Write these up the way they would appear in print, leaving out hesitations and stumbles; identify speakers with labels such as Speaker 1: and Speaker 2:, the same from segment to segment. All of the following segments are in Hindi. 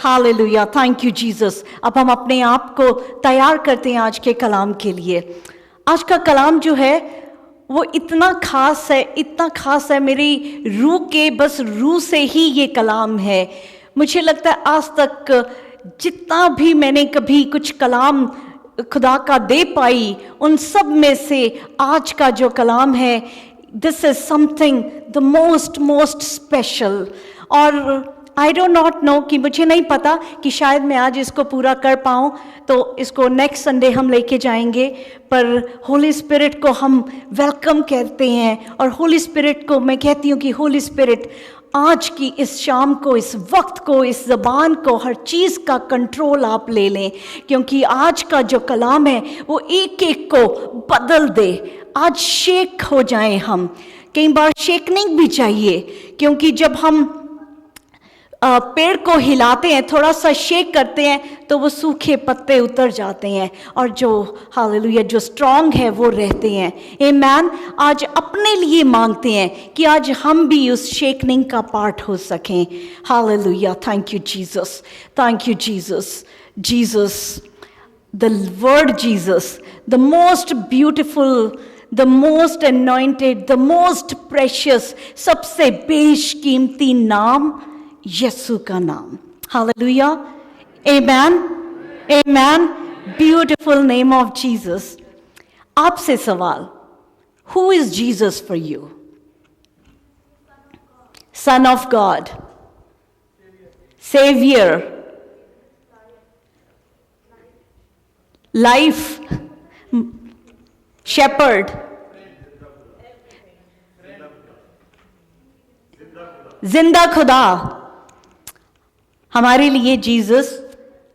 Speaker 1: Hallelujah, thank you Jesus. अब हम अपने आप को तैयार करते हैं आज के कलाम के लिए। आज का कलाम जो है वो इतना खास है, इतना खास है, मेरी रूह के बस रूह से ही ये कलाम है। मुझे लगता है आज तक जितना भी मैंने कभी कुछ कलाम खुदा का दे पाई, उन सब में से आज का जो कलाम है, this is something the most special. और आई डोंट नॉट नो कि मुझे नहीं पता कि शायद मैं आज इसको पूरा कर पाऊँ, तो इसको नेक्स्ट संडे हम लेके जाएंगे। पर होली स्पिरिट को हम वेलकम कहते हैं, और होली स्पिरिट को मैं कहती हूँ कि होली स्पिरिट आज की इस शाम को, इस वक्त को, इस ज़बान को, हर चीज़ का कंट्रोल आप ले लें, क्योंकि आज का जो कलाम है वो एक एक को बदल दे। आज शेक हो जाएं हम, कई बार शेकनिंग भी चाहिए, क्योंकि जब हम पेड़ को हिलाते हैं, थोड़ा सा शेक करते हैं, तो वो सूखे पत्ते उतर जाते हैं, और जो हालेलुया जो स्ट्रांग है वो रहते हैं। आमीन। आज अपने लिए मांगते हैं कि आज हम भी उस शेकनिंग का पार्ट हो सकें। Hallelujah, thank you Jesus, thank you Jesus. Jesus, the word Jesus, the most beautiful, the most anointed, the most precious, सबसे बेशकीमती नाम यीशु का नाम। Hallelujah, amen, amen. Beautiful name of Jesus. आपसे सवाल, who is Jesus for you? Son of God, saviour, life, shepherd, जिंदा खुदा। हमारे लिए जीसस,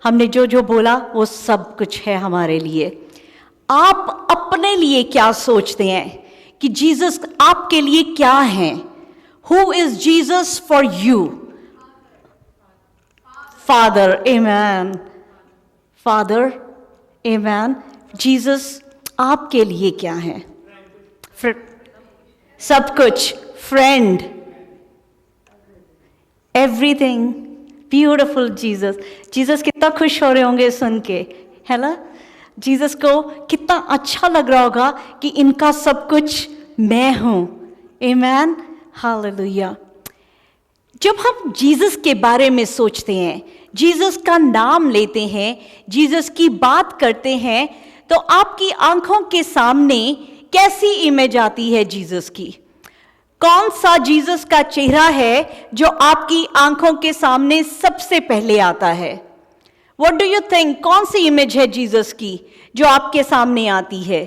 Speaker 1: हमने जो जो बोला वो सब कुछ है हमारे लिए। आप अपने लिए क्या सोचते हैं कि जीसस आपके लिए क्या है? Who is Jesus for you? Father, amen, father, amen. Jesus आपके लिए क्या है? सब कुछ, friend, everything. Beautiful Jesus. Jesus कितना खुश हो रहे होंगे सुन के, है ना? जीसस को कितना अच्छा लग रहा होगा कि इनका सब कुछ मैं हूं। आमेन, हालेलुया। जब हम जीसस के बारे में सोचते हैं, जीसस का नाम लेते हैं, जीसस की बात करते हैं, तो आपकी आंखों के सामने कैसी इमेज आती है जीसस की? कौन सा जीसस का चेहरा है जो आपकी आंखों के सामने सबसे पहले आता है? व्हाट डू यू थिंक, कौन सी इमेज है जीसस की जो आपके सामने आती है?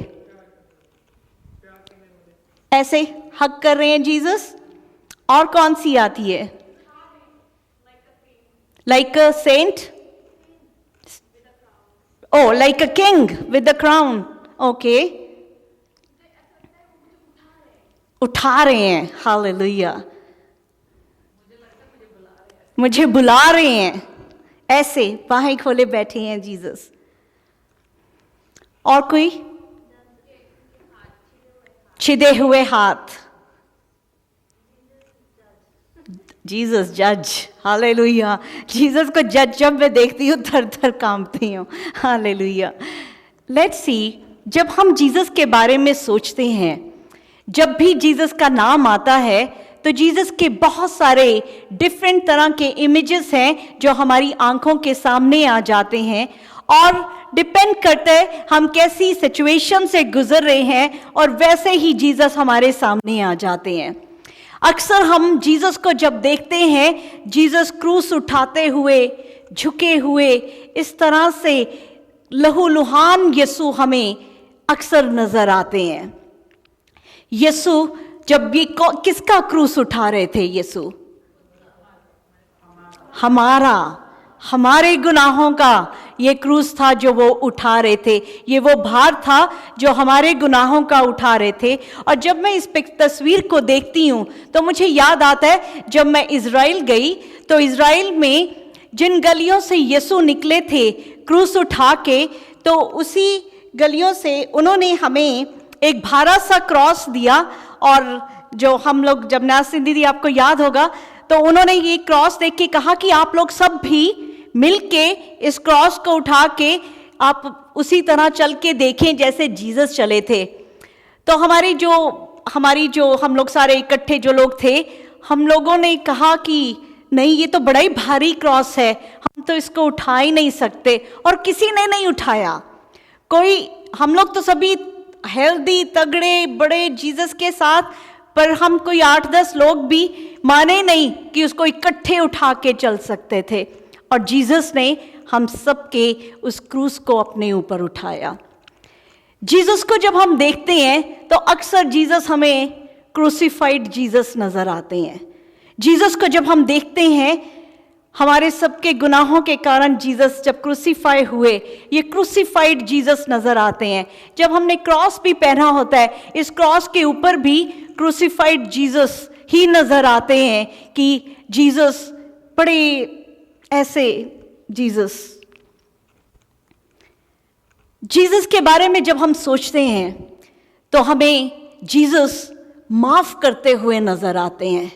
Speaker 1: ऐसे हक कर रहे हैं जीसस। और कौन सी आती है? Like a saint, oh like a king with the crown. Okay, उठा रहे हैं। हालेलुया, मुझे बुला रहे हैं। ऐसे बाहें खोले बैठे हैं जीसस। और कोई? छिदे हुए हाथ, जीसस जज। हालेलुया, जीसस को जज जब मैं देखती हूँ थर थर कांपती हूँ। हालेलुया। लेट्स सी, जब हम जीसस के बारे में सोचते हैं, जब भी जीसस का नाम आता है, तो जीसस के बहुत सारे डिफरेंट तरह के इमेजेस हैं जो हमारी आंखों के सामने आ जाते हैं, और डिपेंड करता है हम कैसी सिचुएशन से गुजर रहे हैं, और वैसे ही जीसस हमारे सामने आ जाते हैं। अक्सर हम जीसस को जब देखते हैं, जीसस क्रूस उठाते हुए, झुके हुए, इस तरह से लहूलुहान यीशु हमें अक्सर नजर आते हैं। यीशु जब भी किसका क्रूस उठा रहे थे? यीशु हमारे गुनाहों का ये क्रूस था जो वो उठा रहे थे। ये वो भार था जो हमारे गुनाहों का उठा रहे थे। और जब मैं इस तस्वीर को देखती हूँ तो मुझे याद आता है, जब मैं इज़राइल गई तो इज़राइल में जिन गलियों से यीशु निकले थे क्रूस उठा के, तो उसी गलियों से उन्होंने हमें एक भारा सा क्रॉस दिया। और जो हम लोग, जब नासिन दीदी आपको याद होगा, तो उन्होंने ये क्रॉस देख के कहा कि आप लोग सब भी मिलके इस क्रॉस को उठा के आप उसी तरह चल के देखें जैसे जीसस चले थे। तो हमारी जो हम लोग सारे इकट्ठे जो लोग थे, हम लोगों ने कहा कि नहीं, ये तो बड़ा ही भारी क्रॉस है, हम तो इसको उठा ही नहीं सकते। और किसी ने नहीं उठाया। हम लोग तो सभी हेल्दी तगड़े बड़े जीसस के साथ, पर हम कोई 8-10 लोग भी माने नहीं कि उसको इकट्ठे उठा के चल सकते थे। और जीसस ने हम सबके उस क्रूस को अपने ऊपर उठाया। जीसस को जब हम देखते हैं तो अक्सर जीसस हमें क्रूसिफाइड जीसस नजर आते हैं। जीसस को जब हम देखते हैं, हमारे सबके गुनाहों के कारण जीसस जब क्रूसिफाई हुए, ये क्रूसिफाइड जीसस नजर आते हैं। जब हमने क्रॉस भी पहना होता है, इस क्रॉस के ऊपर भी क्रूसिफाइड जीसस ही नजर आते हैं कि जीसस बड़े ऐसे जीसस के बारे में जब हम सोचते हैं तो हमें जीसस माफ करते हुए नजर आते हैं।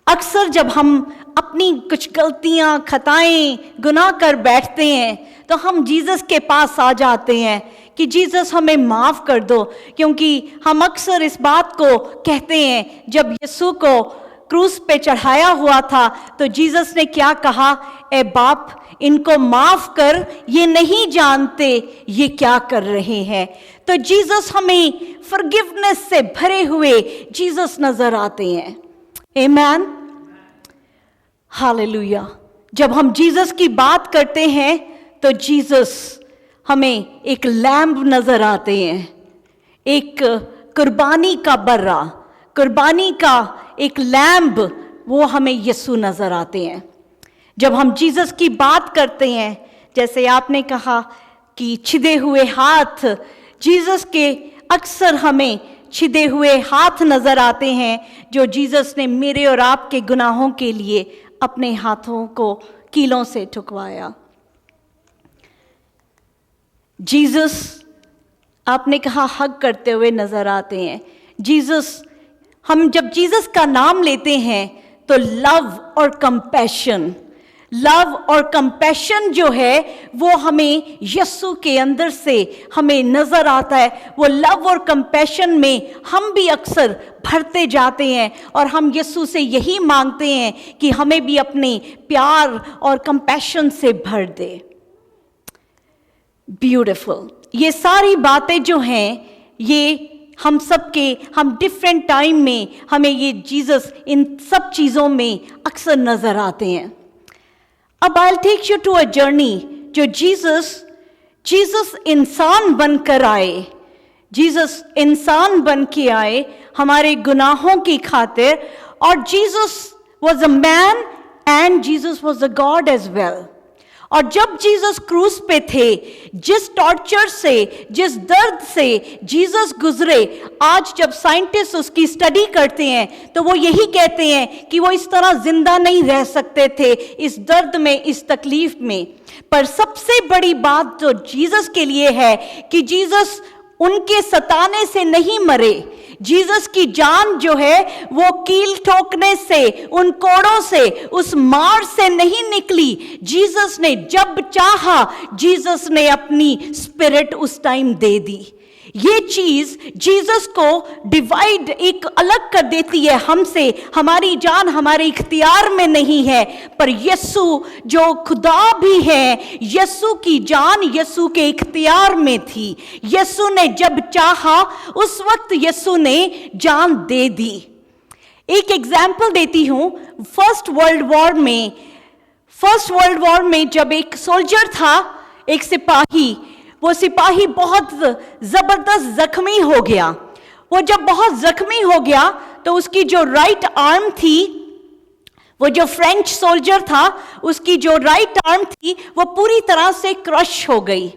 Speaker 1: अक्सर जब हम अपनी कुछ गलतियां खताएं गुनाह कर बैठते हैं तो हम जीसस के पास आ जाते हैं कि जीसस हमें माफ कर दो, क्योंकि हम अक्सर इस बात को कहते हैं। जब यीशु को क्रूस पे चढ़ाया हुआ था तो जीसस ने क्या कहा, ए बाप इनको माफ कर, ये नहीं जानते ये क्या कर रहे हैं। तो जीसस हमें फॉरगिवनेस से भरे हुए जीसस नजर आते हैं। आमेन, हालेलुया। जब हम जीसस की बात करते हैं तो जीसस हमें एक लैम्ब नजर आते हैं, एक कुर्बानी का बर्रा, कुर्बानी का एक लैम्ब, वो हमें यीशु नजर आते हैं। जब हम जीसस की बात करते हैं, जैसे आपने कहा कि छिदे हुए हाथ, जीसस के अक्सर हमें छिदे हुए हाथ नजर आते हैं, जो जीसस ने मेरे और आपके गुनाहों के लिए अपने हाथों को कीलों से ठुकवाया। जीसस, आपने कहा, हग करते हुए नजर आते हैं। जीसस, हम जब जीसस का नाम लेते हैं तो लव और कंपैशन जो है वो हमें यीशु के अंदर से हमें नजर आता है। वो लव और कंपैशन में हम भी अक्सर भरते जाते हैं और हम यीशु से यही मांगते हैं कि हमें भी अपने प्यार और कंपैशन से भर दे। ब्यूटीफुल। ये सारी बातें जो हैं, ये हम डिफरेंट टाइम में हमें ये जीसस इन सब चीजों में अक्सर नजर आते हैं। अब I will take you to a journey जो जीसस इंसान बनकर आए। जीसस इंसान बन के आए हमारे गुनाहों की खातिर, और Jesus was a man and Jesus was a God as well. और जब जीसस क्रूस पे थे, जिस टॉर्चर से, जिस दर्द से जीसस गुजरे, आज जब साइंटिस्ट उसकी स्टडी करते हैं तो वो यही कहते हैं कि वो इस तरह जिंदा नहीं रह सकते थे, इस दर्द में, इस तकलीफ में। पर सबसे बड़ी बात जो जीसस के लिए है कि जीसस उनके सताने से नहीं मरे। जीसस की जान जो है वो कील ठोकने से, उन कोड़ों से, उस मार से नहीं निकली। जीसस ने जब चाहा, जीसस ने अपनी स्पिरिट उस टाइम दे दी। ये चीज जीसस को डिवाइड एक अलग कर देती है हमसे। हमारी जान हमारे इख्तियार में नहीं है, पर यीशु जो खुदा भी है, यीशु की जान यीशु के इख्तियार में थी। यीशु ने जब चाहा उस वक्त यीशु ने जान दे दी। एक एग्जाम्पल देती हूं। फर्स्ट वर्ल्ड वॉर में जब एक सोल्जर था, एक सिपाही, वो सिपाही बहुत जबरदस्त जख्मी हो गया। वो जब बहुत जख्मी हो गया तो उसकी जो राइट आर्म थी, वो जो फ्रेंच सोल्जर था, उसकी जो राइट आर्म थी वो पूरी तरह से क्रश हो गई।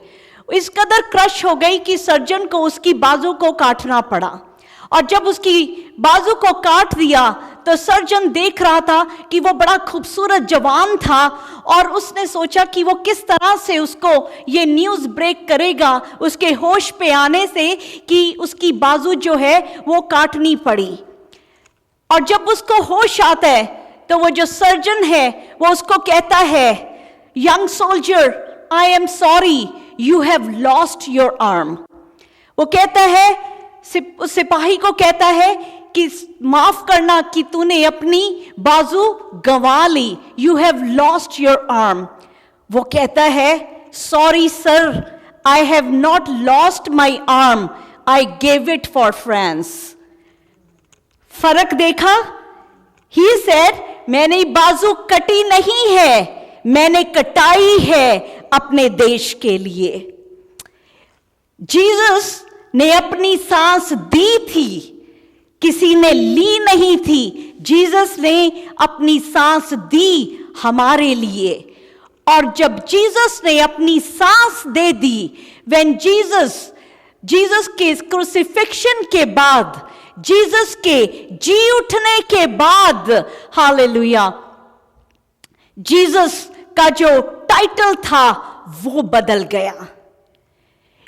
Speaker 1: इस कदर क्रश हो गई कि सर्जन को उसकी बाजू को काटना पड़ा। और जब उसकी बाजू को काट दिया तो सर्जन देख रहा था कि वो बड़ा खूबसूरत जवान था, और उसने सोचा कि वो किस तरह से उसको ये न्यूज़ ब्रेक करेगा उसके होश पे आने से कि उसकी बाजू जो है वो काटनी पड़ी। और जब उसको होश आता है तो वो जो सर्जन है वो उसको कहता है, young soldier, I am sorry, you have lost your arm. वो कहता है, उस सिपाही को कहता है कि माफ करना कि तूने अपनी बाजू गंवा ली, you have lost your arm. वो कहता है, sorry sir, I have not lost my arm, I gave it for France. फर्क देखा? ही सेड, मैंने बाजू कटी नहीं है, मैंने कटाई है अपने देश के लिए। जीसस ने अपनी सांस दी थी, किसी ने ली नहीं थी। जीसस ने अपनी सांस दी हमारे लिए। और जब जीसस ने अपनी सांस दे दी, व्हेन जीसस के क्रूसिफिक्शन के बाद, जीसस के जी उठने के बाद, हालेलुया, जीसस का जो टाइटल था वो बदल गया।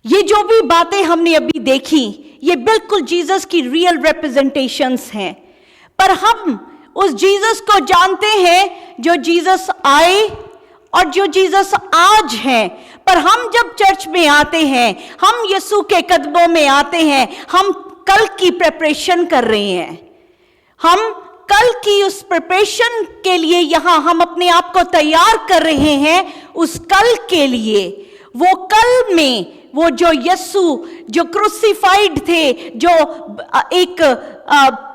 Speaker 1: ये जो भी बातें हमने अभी देखी, ये बिल्कुल जीसस की रियल रिप्रेजेंटेशंस हैं। पर हम उस जीसस को जानते हैं जो जीसस आए और जो जीसस आज हैं। पर हम जब चर्च में आते हैं, हम यीशु के कदमों में आते हैं, हम कल की प्रिपरेशन कर रहे हैं। हम कल की उस प्रिपरेशन के लिए यहां हम अपने आप को तैयार कर रहे हैं, उस कल के लिए। वो कल में वो जो यीशु जो क्रूसिफाइड थे, जो एक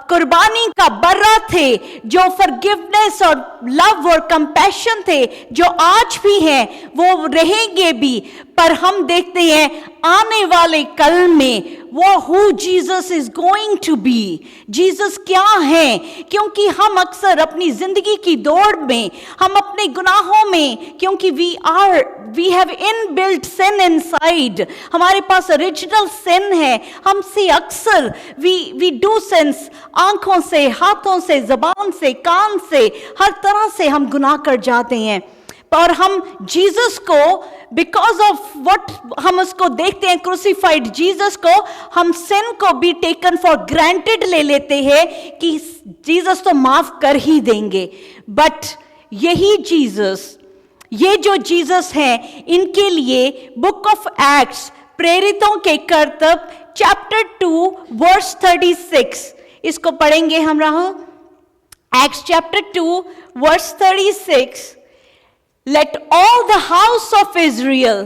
Speaker 1: कुर्बानी का बर्रा थे, जो फॉरगिवनेस और लव और कंपैशन थे, जो आज भी हैं, वो रहेंगे भी। पर हम देखते हैं आने वाले कल में वो who Jesus is going to be, Jesus क्या है। क्योंकि हम अक्सर अपनी जिंदगी की दौड़ में, हम अपने गुनाहों में, क्योंकि we have inbuilt sin inside, हमारे पास ओरिजिनल सिन है। हमसे अक्सर वी डू सिंस, आंखों से, हाथों से, जबान से, कान से, हर तरह से हम गुनाह कर जाते हैं। और हम जीसस को, बिकॉज ऑफ व्हाट हम उसको देखते हैं क्रूसिफाइड जीसस को, हम सिन को भी टेकन फॉर ग्रांटेड ले लेते हैं कि जीसस तो माफ कर ही देंगे। बट यही जीसस, ये जो जीसस हैं, इनके लिए बुक ऑफ एक्ट्स, प्रेरितों के कर्तव्य, चैप्टर 2 वर्स 36, इसको पढ़ेंगे हम। रहा Acts chapter 2 verse 36, let all the house of Israel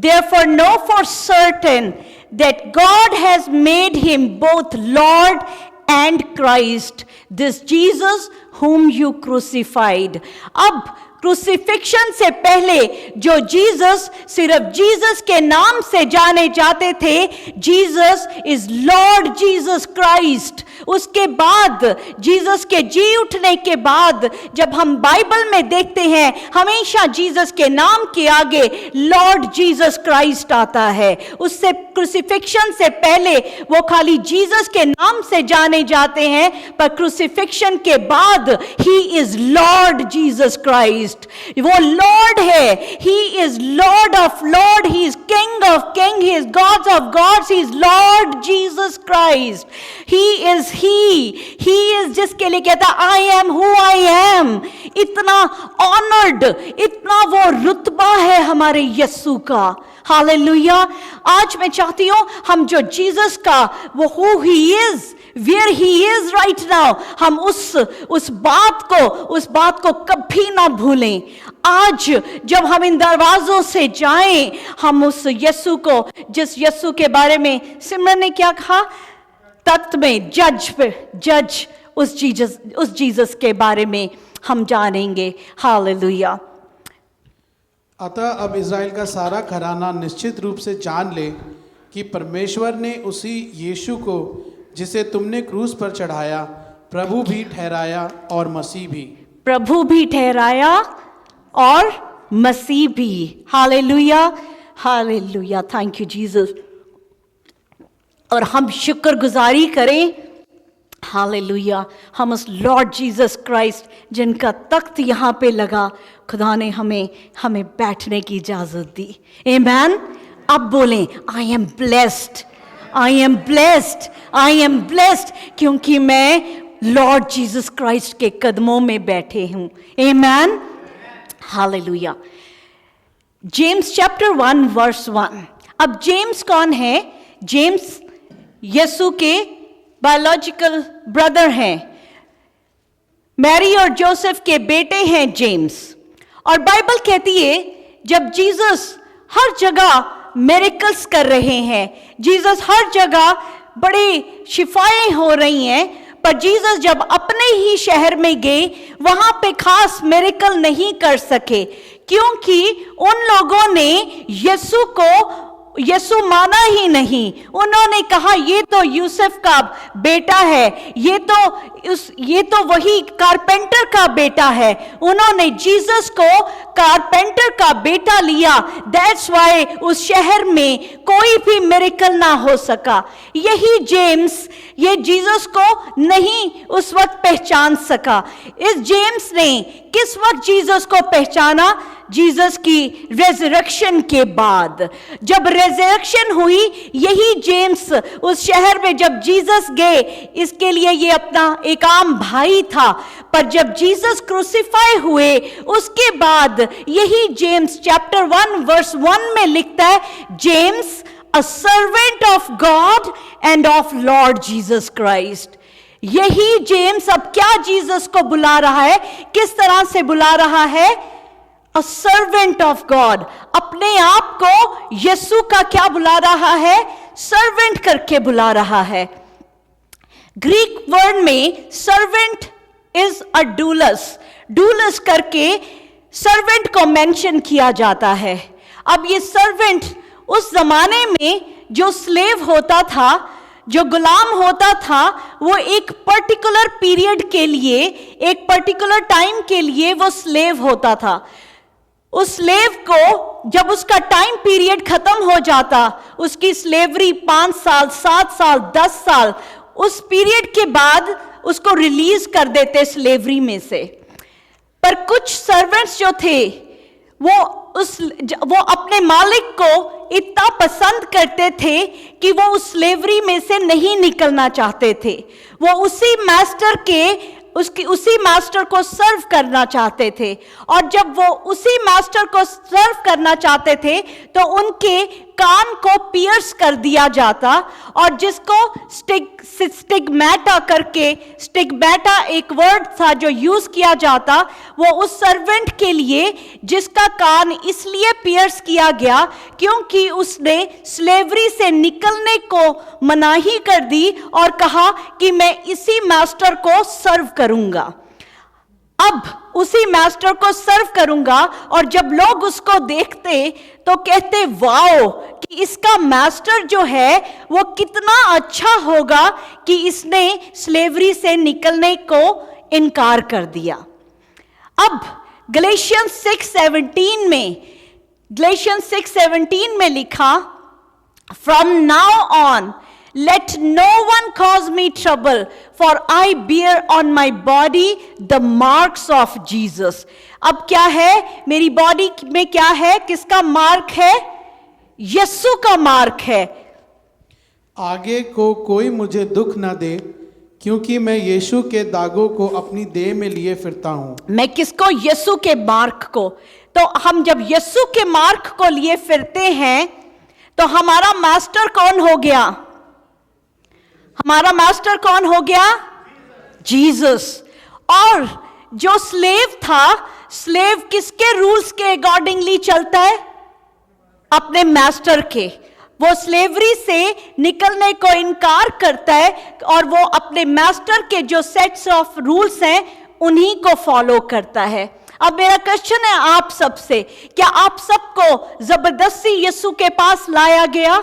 Speaker 1: therefore know for certain that God has made him both Lord and Christ, this Jesus whom you crucified. अब क्रूसिफिक्शन से पहले जो जीसस सिर्फ जीसस के नाम से जाने जाते थे, Jesus is Lord Jesus Christ. उसके बाद जीसस के जी उठने के बाद जब हम बाइबल में देखते हैं, हमेशा जीसस के नाम के आगे लॉर्ड जीसस क्राइस्ट आता है। उससे क्रूसिफिक्शन से पहले वो खाली जीसस के नाम से जाने जाते हैं, पर क्रूसिफिक्शन के बाद he is Lord Jesus Christ. वो लॉर्ड है, he is lord of lord, he is king of king, he is god of gods, he is Lord Jesus Christ. He is जिसके लिए कहता I am who I am. इतना ऑनर्ड, इतना वो रुतबा है हमारे यीशु का। हालेलुया। आज मैं चाहती हूं हम जो जीसस का वो who he is, where he is right now, हम उस बात को कभी ना भूलें। आज जब हम इन दरवाजों से जाएं, हम उस यीशु को, जिस यीशु के बारे में सिमरन ने क्या कहा, तख्त में जज उस जीसस के बारे में हम जानेंगे। हालेलुया।
Speaker 2: अतः अब इज़राइल का सारा घराना निश्चित रूप से जान ले कि परमेश्वर ने उसी यीशु को जिसे तुमने क्रूस पर चढ़ाया, प्रभु भी ठहराया और मसीह भी।
Speaker 1: प्रभु भी ठहराया और मसीह भी। Hallelujah, hallelujah. Thank you Jesus. और हम शुक्रगुजारी करें, हालेलुया, हम उस लॉर्ड जीसस क्राइस्ट जिनका तख्त यहाँ पे लगा, खुदा ने हमें बैठने की इजाजत दी। आमीन। अब बोलें I am blessed, I am blessed, I am blessed, क्योंकि मैं लॉर्ड जीसस क्राइस्ट के कदमों में बैठे हूँ। Amen. Hallelujah. James chapter 1 verse 1। अब जेम्स कौन है? जेम्स यीशु के बायोलॉजिकल ब्रदर हैं, मैरी और जोसेफ के बेटे हैं जेम्स। और बाइबल कहती है जब जीसस हर जगह मिरेकल्स कर रहे हैं, जीसस हर जगह बड़ी शिफाएं हो रही हैं, पर जीसस जब अपने ही शहर में गए वहां पे खास मिरेकल नहीं कर सके, क्योंकि उन लोगों ने यीशु माना ही नहीं। उन्होंने कहा ये तो यूसुफ का बेटा है, ये तो वही कारपेंटर का बेटा है। उन्होंने जीसस को कारपेंटर का बेटा लिया, दैट्स वाई उस शहर में कोई भी मिरेकल ना हो सका। यही जेम्स ये जीसस को नहीं उस वक्त पहचान सका। इस जेम्स ने किस वक्त जीसस को पहचाना? जीसस की रेजरेक्शन के बाद। जब रेजरेक्शन हुई, यही जेम्स उस शहर में जब जीसस गए, इसके लिए ये अपना एक आम भाई था, पर जब जीसस क्रूसिफाई हुए उसके बाद यही जेम्स चैप्टर 1 वर्स 1 में लिखता है, James a servant of God and of Lord Jesus Christ. यही जेम्स अब क्या जीसस को बुला रहा है? किस तरह से बुला रहा है? अ सर्वेंट ऑफ गॉड। अपने आप को यीशु का क्या बुला रहा है? सर्वेंट करके बुला रहा है। ग्रीक वर्ड में सर्वेंट इज अ डूलस। डूलस करके सर्वेंट को मेंशन किया जाता है। अब ये सर्वेंट उस जमाने में जो स्लेव होता था, जो गुलाम होता था, वो एक पर्टिकुलर पीरियड के लिए, एक पर्टिकुलर टाइम के लिए वो स्लेव होता था। उस स्लेव को जब उसका टाइम पीरियड खत्म हो जाता, उसकी स्लेवरी 5 साल, 7 साल, 10 साल, उस पीरियड के बाद उसको रिलीज कर देते स्लेवरी में से। पर कुछ सर्वेंट्स जो थे वो अपने मालिक को इतना पसंद करते थे कि वो उस स्लेवरी में से नहीं निकलना चाहते थे। वो उसी मास्टर को सर्व करना चाहते थे, और जब वो उसी मास्टर को सर्व करना चाहते थे तो उनके कान को पियर्स कर दिया जाता, और जिसको स्टिग्मैटा करके, स्टिग्मैटा एक वर्ड था जो यूज किया जाता, वो उस सर्वेंट के लिए जिसका कान इसलिए पियर्स किया गया क्योंकि उसने स्लेवरी से निकलने को मनाही कर दी और कहा कि मैं इसी मास्टर को सर्व करूंगा, अब उसी मास्टर को सर्व करूंगा। और जब लोग उसको देखते तो कहते वाओ कि इसका मास्टर जो है वो कितना अच्छा होगा कि इसने स्लेवरी से निकलने को इनकार कर दिया। अब गलेशियंस 6:17 में लिखा, from now on let no one cause me trouble, for I bear on my body the marks of Jesus. अब क्या है? मेरी बॉडी में क्या है? किसका मार्क है? यीशु का मार्क है।
Speaker 2: आगे को कोई मुझे दुख ना दे, क्योंकि मैं यीशु के दागों को अपनी देह में लिए फिरता हूं। मैं
Speaker 1: किसको? यीशु के मार्क को। तो हम जब यीशु के मार्क को लिए फिरते हैं तो हमारा मास्टर कौन हो गया? हमारा मास्टर कौन हो गया? जीसस। और जो स्लेव था, स्लेव किसके रूल्स के अकॉर्डिंगली चलता है? अपने मास्टर के। वो स्लेवरी से निकलने को इनकार करता है और वो अपने मास्टर के जो सेट्स ऑफ रूल्स हैं उन्हीं को फॉलो करता है। अब मेरा क्वेश्चन है आप सबसे, क्या आप सबको जबरदस्ती यीशु के पास लाया गया?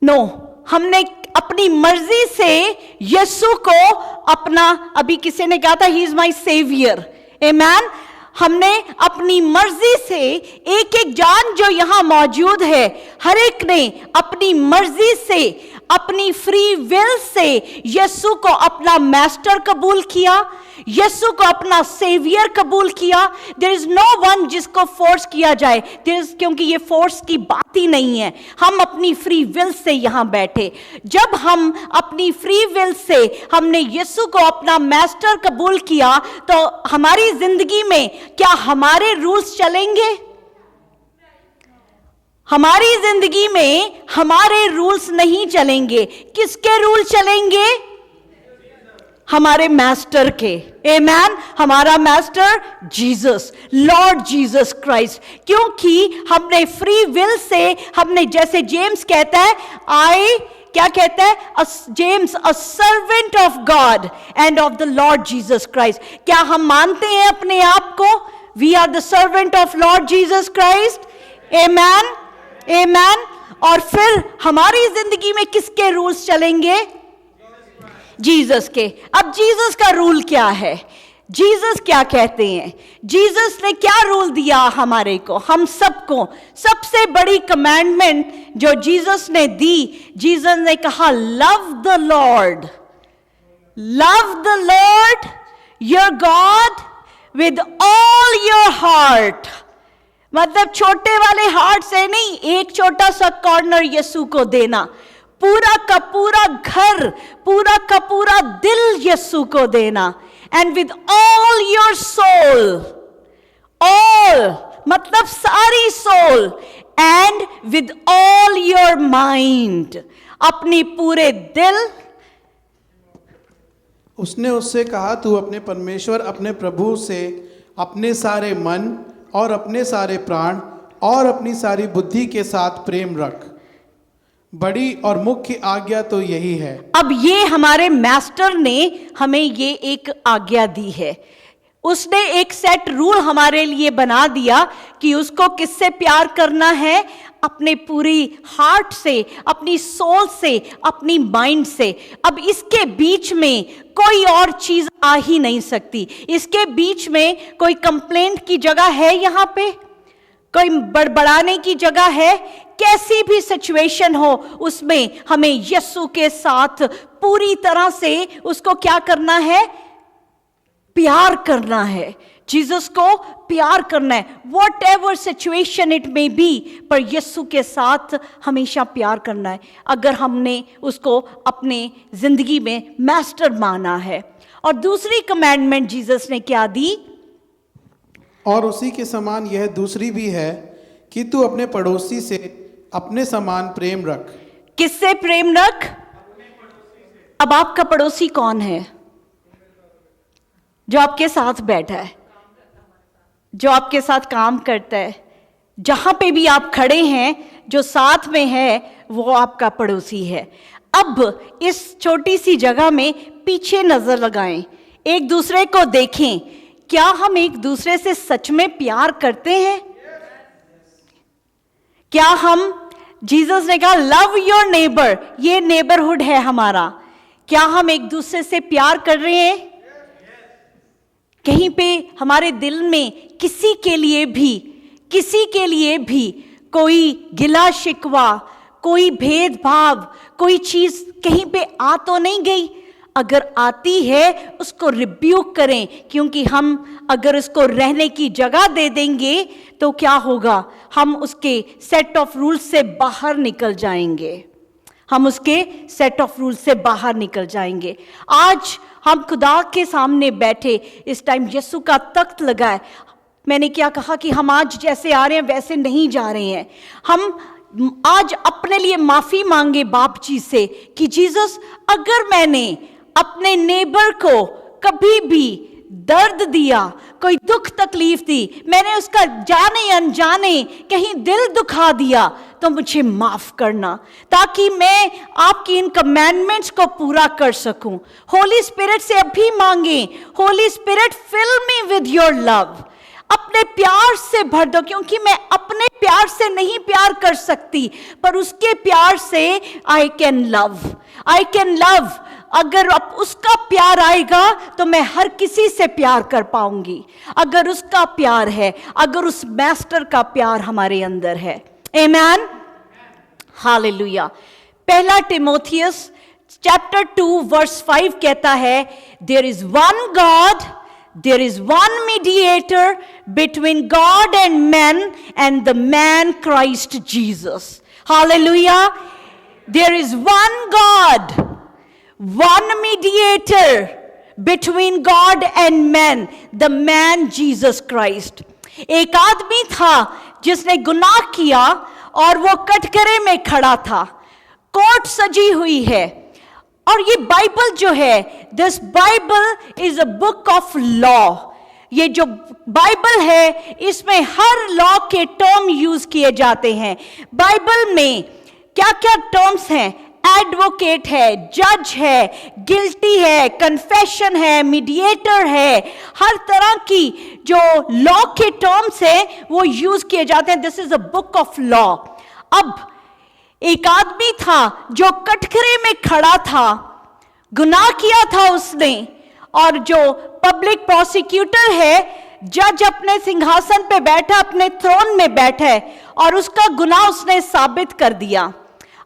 Speaker 1: नो, हमने अपनी मर्जी से यीशु को अपना, अभी किसी ने कहा था ही इज माई सेवियर, आमेन। हमने अपनी मर्जी से, एक एक जान जो यहां मौजूद है, हर एक ने अपनी मर्जी से अपनी फ्री विल से यीशु को अपना मास्टर कबूल किया, यीशु को अपना सेवियर कबूल किया। देयर इज नो वन जिसको फोर्स किया जाए, क्योंकि ये फोर्स की बात ही नहीं है। हम अपनी फ्री विल से यहां बैठे। जब हम अपनी फ्री विल से हमने यीशु को अपना मास्टर कबूल किया, तो हमारी जिंदगी में क्या हमारे रूल्स चलेंगे? हमारी जिंदगी में हमारे रूल्स नहीं चलेंगे। किसके रूल चलेंगे? हमारे मास्टर के। आमेन। हमारा master Jesus, Lord Jesus Christ. क्योंकि हमने फ्री विल से, हमने, जैसे जेम्स कहता है, क्या कहता है James, a servant of God and of the Lord Jesus Christ. क्या हम मानते हैं अपने आप को we are the servant of Lord Jesus Christ? Amen, amen. और फिर हमारी जिंदगी में किसके रूल्स चलेंगे? जीसस के। अब जीसस का रूल क्या है? जीसस क्या कहते हैं? जीसस ने क्या रूल दिया हमारे को, हम सबको? सबसे बड़ी कमांडमेंट जो जीसस ने दी, जीसस ने कहा love the Lord, love the Lord your God with all your heart. मतलब छोटे वाले हार्ट से नहीं, एक छोटा सा कॉर्नर यीशु को देना, पूरा का पूरा घर, पूरा का पूरा दिल यीशु को देना। And with all your soul, all मतलब सारी soul, and with all your mind, अपनी पूरे दिल।
Speaker 2: उसने उससे कहा, तू अपने परमेश्वर अपने प्रभु से अपने सारे मन और अपने सारे प्राण और अपनी सारी बुद्धि के साथ प्रेम रख। बड़ी और मुख्य आज्ञा तो यही है।
Speaker 1: अब ये हमारे मास्टर ने हमें ये एक आज्ञा दी है। उसने एक सेट रूल हमारे लिए बना दिया कि उसको किससे प्यार करना है? अपने पूरी हार्ट से, अपनी सोल से, अपनी माइंड से। अब इसके बीच में कोई और चीज आ ही नहीं सकती। इसके बीच में कोई कंप्लेंट की जगह है? यहाँ पे कोई बड़बड़ाने की जगह है? कैसी भी सिचुएशन हो, उसमें हमें यीशु के साथ पूरी तरह से उसको क्या करना है? प्यार करना है। जीसस को प्यार करना है, what ever situation it may be, पर यीशु के साथ हमेशा प्यार करना है, अगर हमने उसको अपने जिंदगी में मास्टर माना है। और दूसरी कमांडमेंट जीसस ने क्या दी?
Speaker 2: और उसी के समान यह दूसरी भी है कि तू अपने पड़ोसी से अपने समान प्रेम रख।
Speaker 1: किससे प्रेम रख? अब आपका पड़ोसी कौन है? जो आपके साथ बैठा है, जो आपके साथ काम करता है, जहां पे भी आप खड़े हैं, जो साथ में है, वो आपका पड़ोसी है। अब इस छोटी सी जगह में पीछे नजर लगाएं, एक दूसरे को देखें, क्या हम एक दूसरे से सच में प्यार करते हैं? क्या हम, जीसस ने कहा लव योर नेबर, ये नेबरहुड है हमारा, क्या हम एक दूसरे से प्यार कर रहे हैं? कहीं पे हमारे दिल में किसी के लिए भी कोई गिला शिकवा, कोई भेदभाव, कोई चीज कहीं पे आ तो नहीं गई? अगर आती है उसको रिब्यूक करें, क्योंकि हम अगर उसको रहने की जगह दे देंगे तो क्या होगा? हम उसके सेट ऑफ रूल से बाहर निकल जाएंगे। हम उसके सेट ऑफ रूल से बाहर निकल जाएंगे। आज हम खुदा के सामने बैठे, इस टाइम यीशु का तख्त लगा है। मैंने क्या कहा कि हम आज जैसे आ रहे हैं वैसे नहीं जा रहे हैं। हम आज अपने लिए माफी मांगे बाप जी से कि जीसस, अगर मैंने अपने नेबर को कभी भी दर्द दिया, कोई दुख तकलीफ दी, मैंने उसका जाने अनजाने कहीं दिल दुखा दिया, तो मुझे माफ करना, ताकि मैं आपकी इन कमांडमेंट्स को पूरा कर सकूं। होली स्पिरिट से अभी मांगे, Holy Spirit fill me with your love, अपने प्यार से भर दो, क्योंकि मैं अपने प्यार से नहीं प्यार कर सकती, पर उसके प्यार से आई कैन लव। अगर अब उसका प्यार आएगा तो मैं हर किसी से प्यार कर पाऊंगी। अगर उसका प्यार है, अगर उस मास्टर का प्यार हमारे अंदर है। Amen, hallelujah. पहला तिमोथियस चैप्टर 2 वर्स 5 कहता है, there is one God, there is one mediator between God and man, and the man Christ Jesus. Hallelujah. There is one God, one mediator between God and man, the man Jesus Christ. एक आदमी था जिसने गुनाह किया और वो कटघरे में खड़ा था. कोर्ट सजी हुई है, और ये बाइबल जो है, this Bible is a book of law. ये जो बाइबल है इसमें हर लॉ के टर्म यूज किए जाते हैं. बाइबल में क्या क्या टर्म्स हैं? एडवोकेट है, जज है, गिल्टी है, कन्फेशन है, मीडिएटर है. हर तरह की जो लॉ के टर्म्स हैं वो यूज किए जाते हैं. This is a book of law. अब एक आदमी था जो कटघरे में खड़ा था, गुनाह किया था उसने, और जो पब्लिक प्रोसिक्यूटर है, जज अपने सिंहासन पे बैठा, अपने थ्रोन में बैठा है, और उसका गुनाह उसने साबित कर दिया.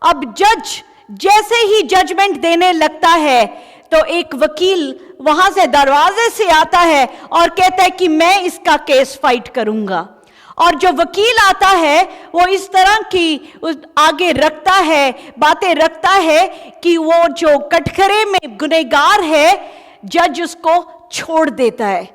Speaker 1: अब जज जैसे ही जजमेंट देने लगता है तो एक वकील वहां से दरवाजे से आता है और कहता है कि मैं इसका केस फाइट करूंगा. और जो वकील आता है वो इस तरह की आगे रखता है, बातें रखता है कि वो जो कटघरे में गुनहगार है, जज उसको छोड़ देता है.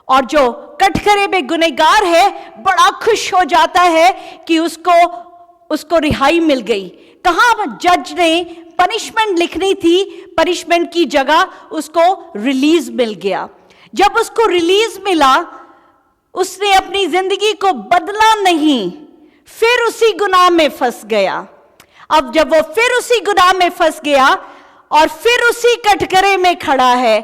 Speaker 1: और जो कटघरे में गुनहगार है बड़ा खुश हो जाता है कि उसको रिहाई मिल गई. कहाँ जज ने पनिशमेंट लिखनी थी, पनिशमेंट की जगह उसको रिलीज मिल गया. जब उसको रिलीज मिला, उसने अपनी जिंदगी को बदला नहीं, फिर उसी गुनाह में फंस गया. अब जब वो फिर उसी गुनाह में फंस गया और फिर उसी कटघरे में खड़ा है,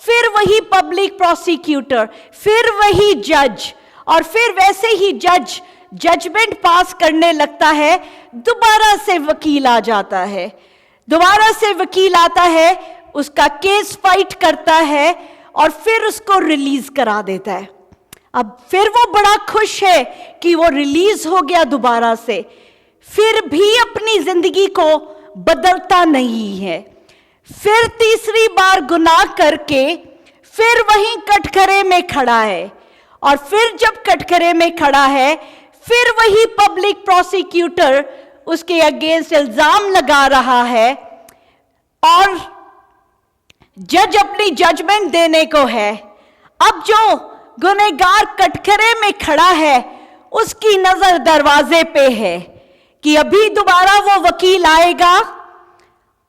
Speaker 1: फिर वही पब्लिक प्रोसिक्यूटर, फिर वही जज, और फिर वैसे ही जज जजमेंट पास करने लगता है, दोबारा से वकील आ जाता है, दोबारा से वकील आता है, उसका केस फाइट करता है और फिर उसको रिलीज करा देता है. अब फिर वो बड़ा खुश है कि वो रिलीज हो गया दोबारा से, फिर भी अपनी जिंदगी को बदलता नहीं है. फिर तीसरी बार गुनाह करके फिर वहीं कटघरे में खड़ा है, और फिर जब कटघरे में खड़ा है, फिर वही पब्लिक प्रोसिक्यूटर उसके अगेंस्ट इल्जाम लगा रहा है, और जज अपनी जजमेंट देने को है. अब जो गुनहगार कटघरे में खड़ा है उसकी नजर दरवाजे पे है कि अभी दोबारा वो वकील आएगा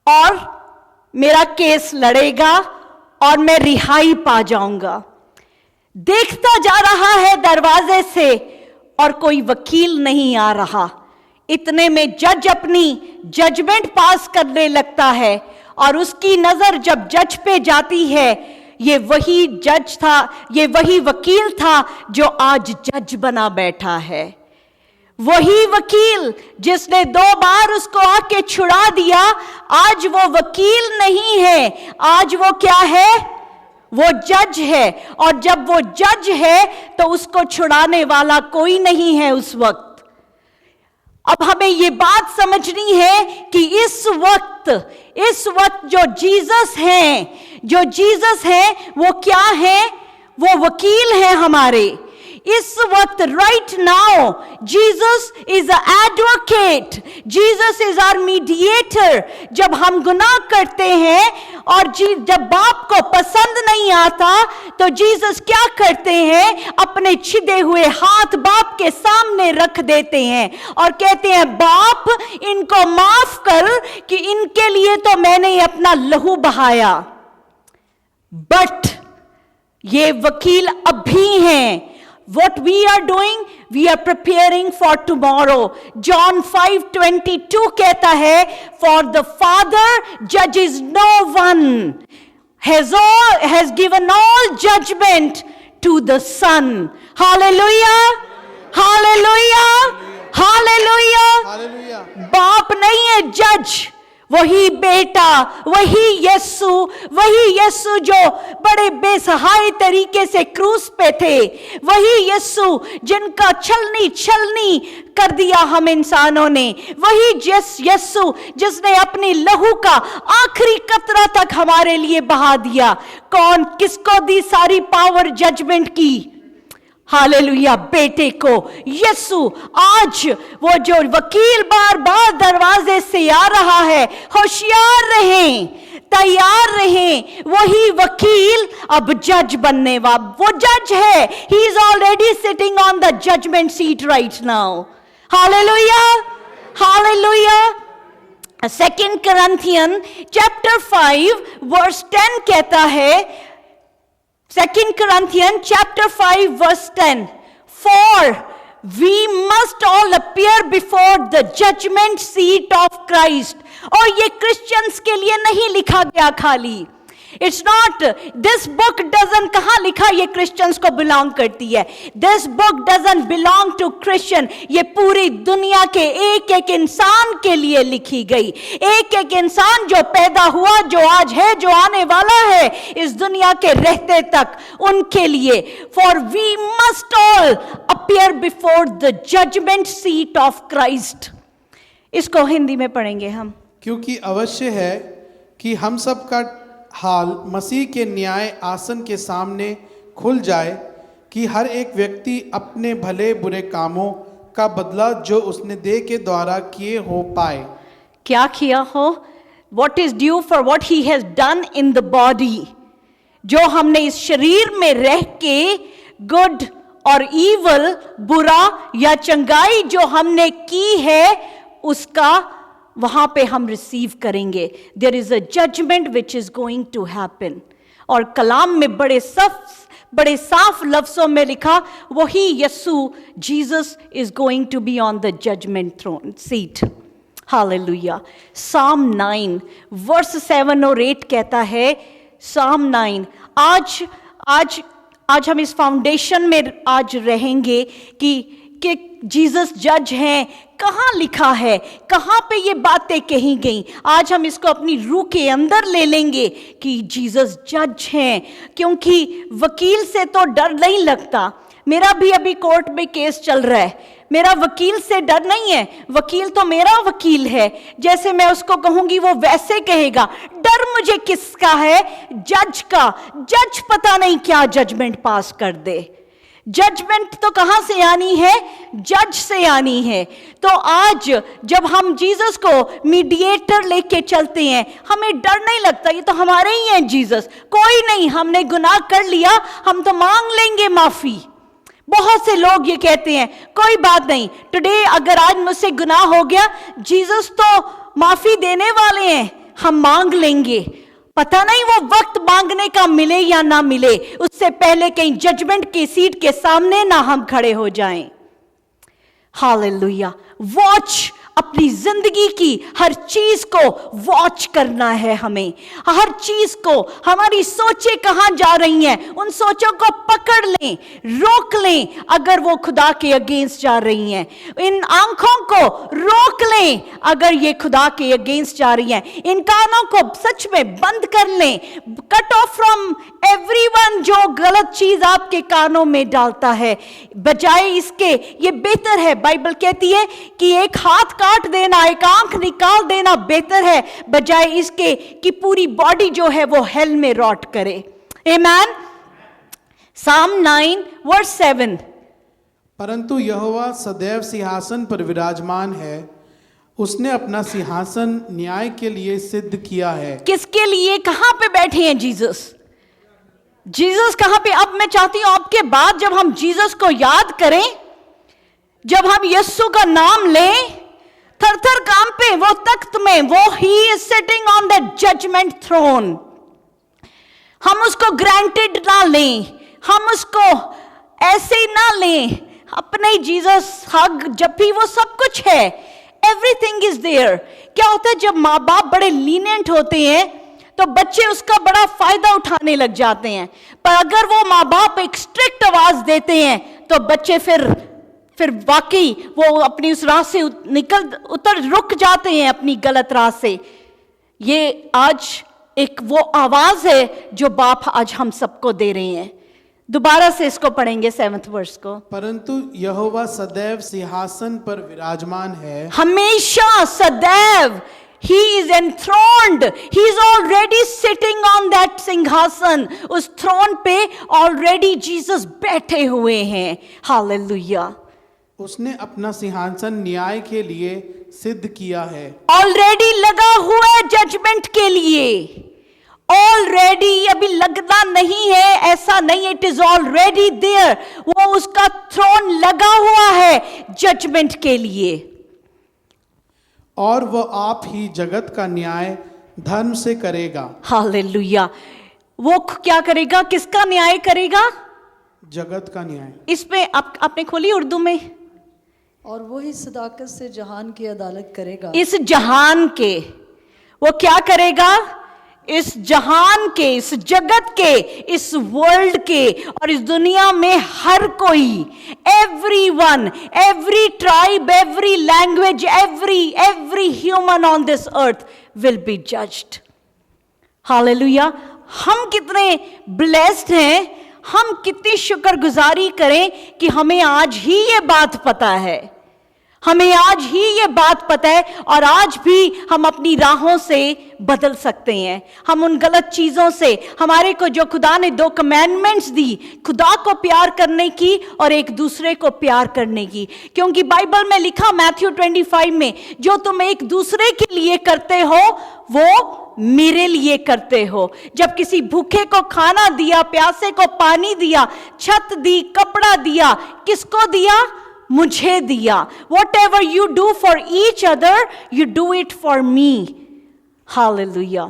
Speaker 1: और मेरा केस लड़ेगा और मैं रिहाई पा जाऊंगा. देखता जा रहा है दरवाजे से और कोई वकील नहीं आ रहा. इतने में जज अपनी जजमेंट पास करने लगता है, और उसकी नजर जब जज पे जाती है, ये वही जज था, ये वही वकील था जो आज जज बना बैठा है. वही वकील जिसने 2 बार उसको आके छुड़ा दिया, आज वो वकील नहीं है, आज वो क्या है? वो जज है. और जब वो जज है तो उसको छुड़ाने वाला कोई नहीं है उस वक्त. अब हमें ये बात समझनी है कि इस वक्त जो जीसस हैं वो क्या है? वो वकील है हमारे. इस वक्त right now Jesus is a advocate, Jesus is our mediator. जब हम गुनाह करते हैं और जब बाप को पसंद नहीं आता तो जीसस क्या करते हैं? अपने छिदे हुए हाथ बाप के सामने रख देते हैं और कहते हैं, बाप इनको माफ कर कि इनके लिए तो मैंने अपना लहू बहाया. बट ये वकील अभी हैं. What we are doing, we are preparing for tomorrow. John 5:22 कहता है, for the Father judges no one, has given all judgment to the Son. Hallelujah, hallelujah, hallelujah.
Speaker 2: Hallelujah.
Speaker 1: बाप नहीं है जज, वही बेटा, वही यीशु जो बड़े बेसहाय तरीके से क्रूस पे थे, वही यीशु जिनका छलनी कर दिया हम इंसानों ने, वही यीशु जिसने अपनी लहू का आखिरी कतरा तक हमारे लिए बहा दिया। कौन किसको दी सारी पावर जजमेंट की? हालेलुया, बेटे को, यीशु। आज वो जो वकील बार बार दरवाजे से आ रहा है, होशियार रहें, तैयार रहें। वही वकील अब जज बनने वाला, वो जज है। He is already sitting on the judgement seat right now. Hallelujah, hallelujah. 2 Corinthians chapter 5 verse 10 कहता है, 2 Corinthians chapter 5 verse 10, for we must all appear before the judgment seat of Christ। और ये क्रिश्चियंस के लिए नहीं लिखा गया खाली, it's not, this book doesn't, कहां लिखा ये क्रिश्चियंस को बिलोंग करती है। This book doesn't belong to Christian, ये पूरी दुनिया के एक एक इंसान के लिए लिखी गई। एक एक इंसान जो पैदा हुआ, जो आज है, जो आने वाला है इस दुनिया के रहते तक, उनके लिए। For we must all appear before the judgement seat of Christ. इसको हिंदी में पढ़ेंगे हम।
Speaker 2: क्योंकि अवश्य है कि हम सब का हाल मसीह के न्याय आसन के सामने खुल जाए, कि हर एक व्यक्ति अपने भले बुरे कामों का बदला जो उसने देह के द्वारा किए हो पाए।
Speaker 1: क्या किया हो? What is due for what he has done in the body। जो हमने इस शरीर में रह के गुड और ईवल, बुरा या चंगाई जो हमने की है, उसका वहां पे हम रिसीव करेंगे। There is a judgement which is going to happen. और कलाम में बड़े साफ लफ्जों में लिखा, वही यीशु Jesus is going to be on the judgement throne seat. Hallelujah. Psalm 9 verse 7 और 8 कहता है, Psalm 9, आज हम इस फाउंडेशन में आज रहेंगे कि जीसस जज हैं। कहाँ लिखा है, कहाँ पे ये बातें कही गई? आज हम इसको अपनी रूह के अंदर ले लेंगे कि जीसस जज हैं। क्योंकि वकील से तो डर नहीं लगता। मेरा भी अभी कोर्ट में केस चल रहा है, मेरा वकील से डर नहीं है। वकील तो मेरा वकील है, जैसे मैं उसको कहूंगी वो वैसे कहेगा। डर मुझे किसका है? जज का। जज पता नहीं क्या जजमेंट पास कर दे। जजमेंट तो कहां से आनी है? जज से आनी है। तो आज जब हम जीसस को मीडिएटर लेके चलते हैं, हमें डर नहीं लगता, ये तो हमारे ही हैं जीसस। कोई नहीं, हमने गुनाह कर लिया, हम तो मांग लेंगे माफी। बहुत से लोग ये कहते हैं, कोई बात नहीं, टुडे अगर आज मुझसे गुनाह हो गया, जीसस तो माफी देने वाले हैं, हम मांग लेंगे। पता नहीं वो वक्त मांगने का मिले या ना मिले, उससे पहले कहीं जजमेंट की सीट के सामने ना हम खड़े हो जाएं। हालेलुया। वॉच अपनी जिंदगी की हर चीज को वॉच करना है हमें। हर चीज को, हमारी सोचें कहां जा रही हैं, उन सोचों को पकड़ लें, रोक लें अगर वो खुदा के अगेंस्ट जा रही हैं। इन आंखों को रोक लें अगर ये खुदा के अगेंस्ट जा रही हैं। इन कानों को सच में बंद कर लें। कट ऑफ फ्रॉम एवरीवन जो गलत चीज आपके कानों में डालता है। बजाय इसके ये बेहतर है, बाइबल कहती है कि एक हाथ काट देना, एक आंख निकाल देना बेहतर है, बजाय इसके कि पूरी बॉडी जो है वो हेल में रॉट करे। आमेन। Psalm 9 verse 7।
Speaker 2: परंतु यहोवा सदैव सिंहासन पर विराजमान है, उसने अपना सिंहासन न्याय के लिए सिद्ध किया है। किसके लिए? कहां पे बैठे हैं जीसस? जीसस कहां पे? अब मैं चाहती हूं आपके बाद जब हम जीसस को याद करें, जब हम यीशु का नाम लें, थर थर कांपे वो तख्त में, वो he is sitting on the judgement throne. हम उसको ग्रांटेड ना लें, हम उसको ऐसे ही ना लें। अपने जीसस हग जब भी वो सब कुछ है, एवरीथिंग इज देयर। क्या होता है जब माँ बाप बड़े लीनियंट होते हैं तो बच्चे उसका बड़ा फायदा उठाने लग जाते हैं, पर अगर वो माँ बाप एक स्ट्रिक्ट आवाज देते हैं तो बच्चे फिर वाकई वो अपनी उस राह से रुक जाते हैं, अपनी गलत राह से।
Speaker 1: ये आज एक वो आवाज है जो बाप आज हम सबको दे रहे हैं। दोबारा से इसको पढ़ेंगे 7th वर्स को।
Speaker 2: परंतु यहोवा सदैव सिंहासन पर विराजमान है,
Speaker 1: हमेशा सदैव He is enthroned. He is already sitting on that सिंहासन। उस थ्रोन पे ऑलरेडी जीसस बैठे हुए हैं। हालेलुया।
Speaker 2: उसने अपना सिंहासन न्याय के लिए सिद्ध किया है।
Speaker 1: ऑलरेडी लगा हुआ है जजमेंट के लिए। ऑलरेडी, अभी लगना नहीं है, ऐसा नहीं, इट इज ऑलरेडी देयर। वो उसका थ्रोन लगा हुआ है जजमेंट के लिए।
Speaker 2: और वह आप ही जगत का न्याय धर्म से करेगा।
Speaker 1: हालेलुया। वो क्या करेगा? किसका न्याय करेगा?
Speaker 2: जगत का न्याय।
Speaker 1: इसमें आपने खोली उर्दू में।
Speaker 3: और वो ही सदाकत से जहान की अदालत करेगा।
Speaker 1: इस जहान के वो क्या करेगा? इस जहान के, इस जगत के, इस वर्ल्ड के और इस दुनिया में हर कोई, everyone, every tribe, every language, every human on this earth will be judged. Hallelujah. हम कितने ब्लेस्ड हैं, हम कितनी शुक्रगुजारी करें कि हमें आज ही ये बात पता है। हमें आज ही ये बात पता है और आज भी हम अपनी राहों से बदल सकते हैं। हम उन गलत चीज़ों से, हमारे को जो खुदा ने 2 कमेंडमेंट्स दी, खुदा को प्यार करने की और एक दूसरे को प्यार करने की। क्योंकि बाइबल में लिखा मैथ्यू 25 में, जो तुम एक दूसरे के लिए करते हो वो मेरे लिए करते हो। जब किसी भूखे को खाना दिया, प्यासे को पानी दिया, छत दी, कपड़ा दिया, किसको दिया? मुझे दिया। Whatever you do for each other, you do it for me. Hallelujah.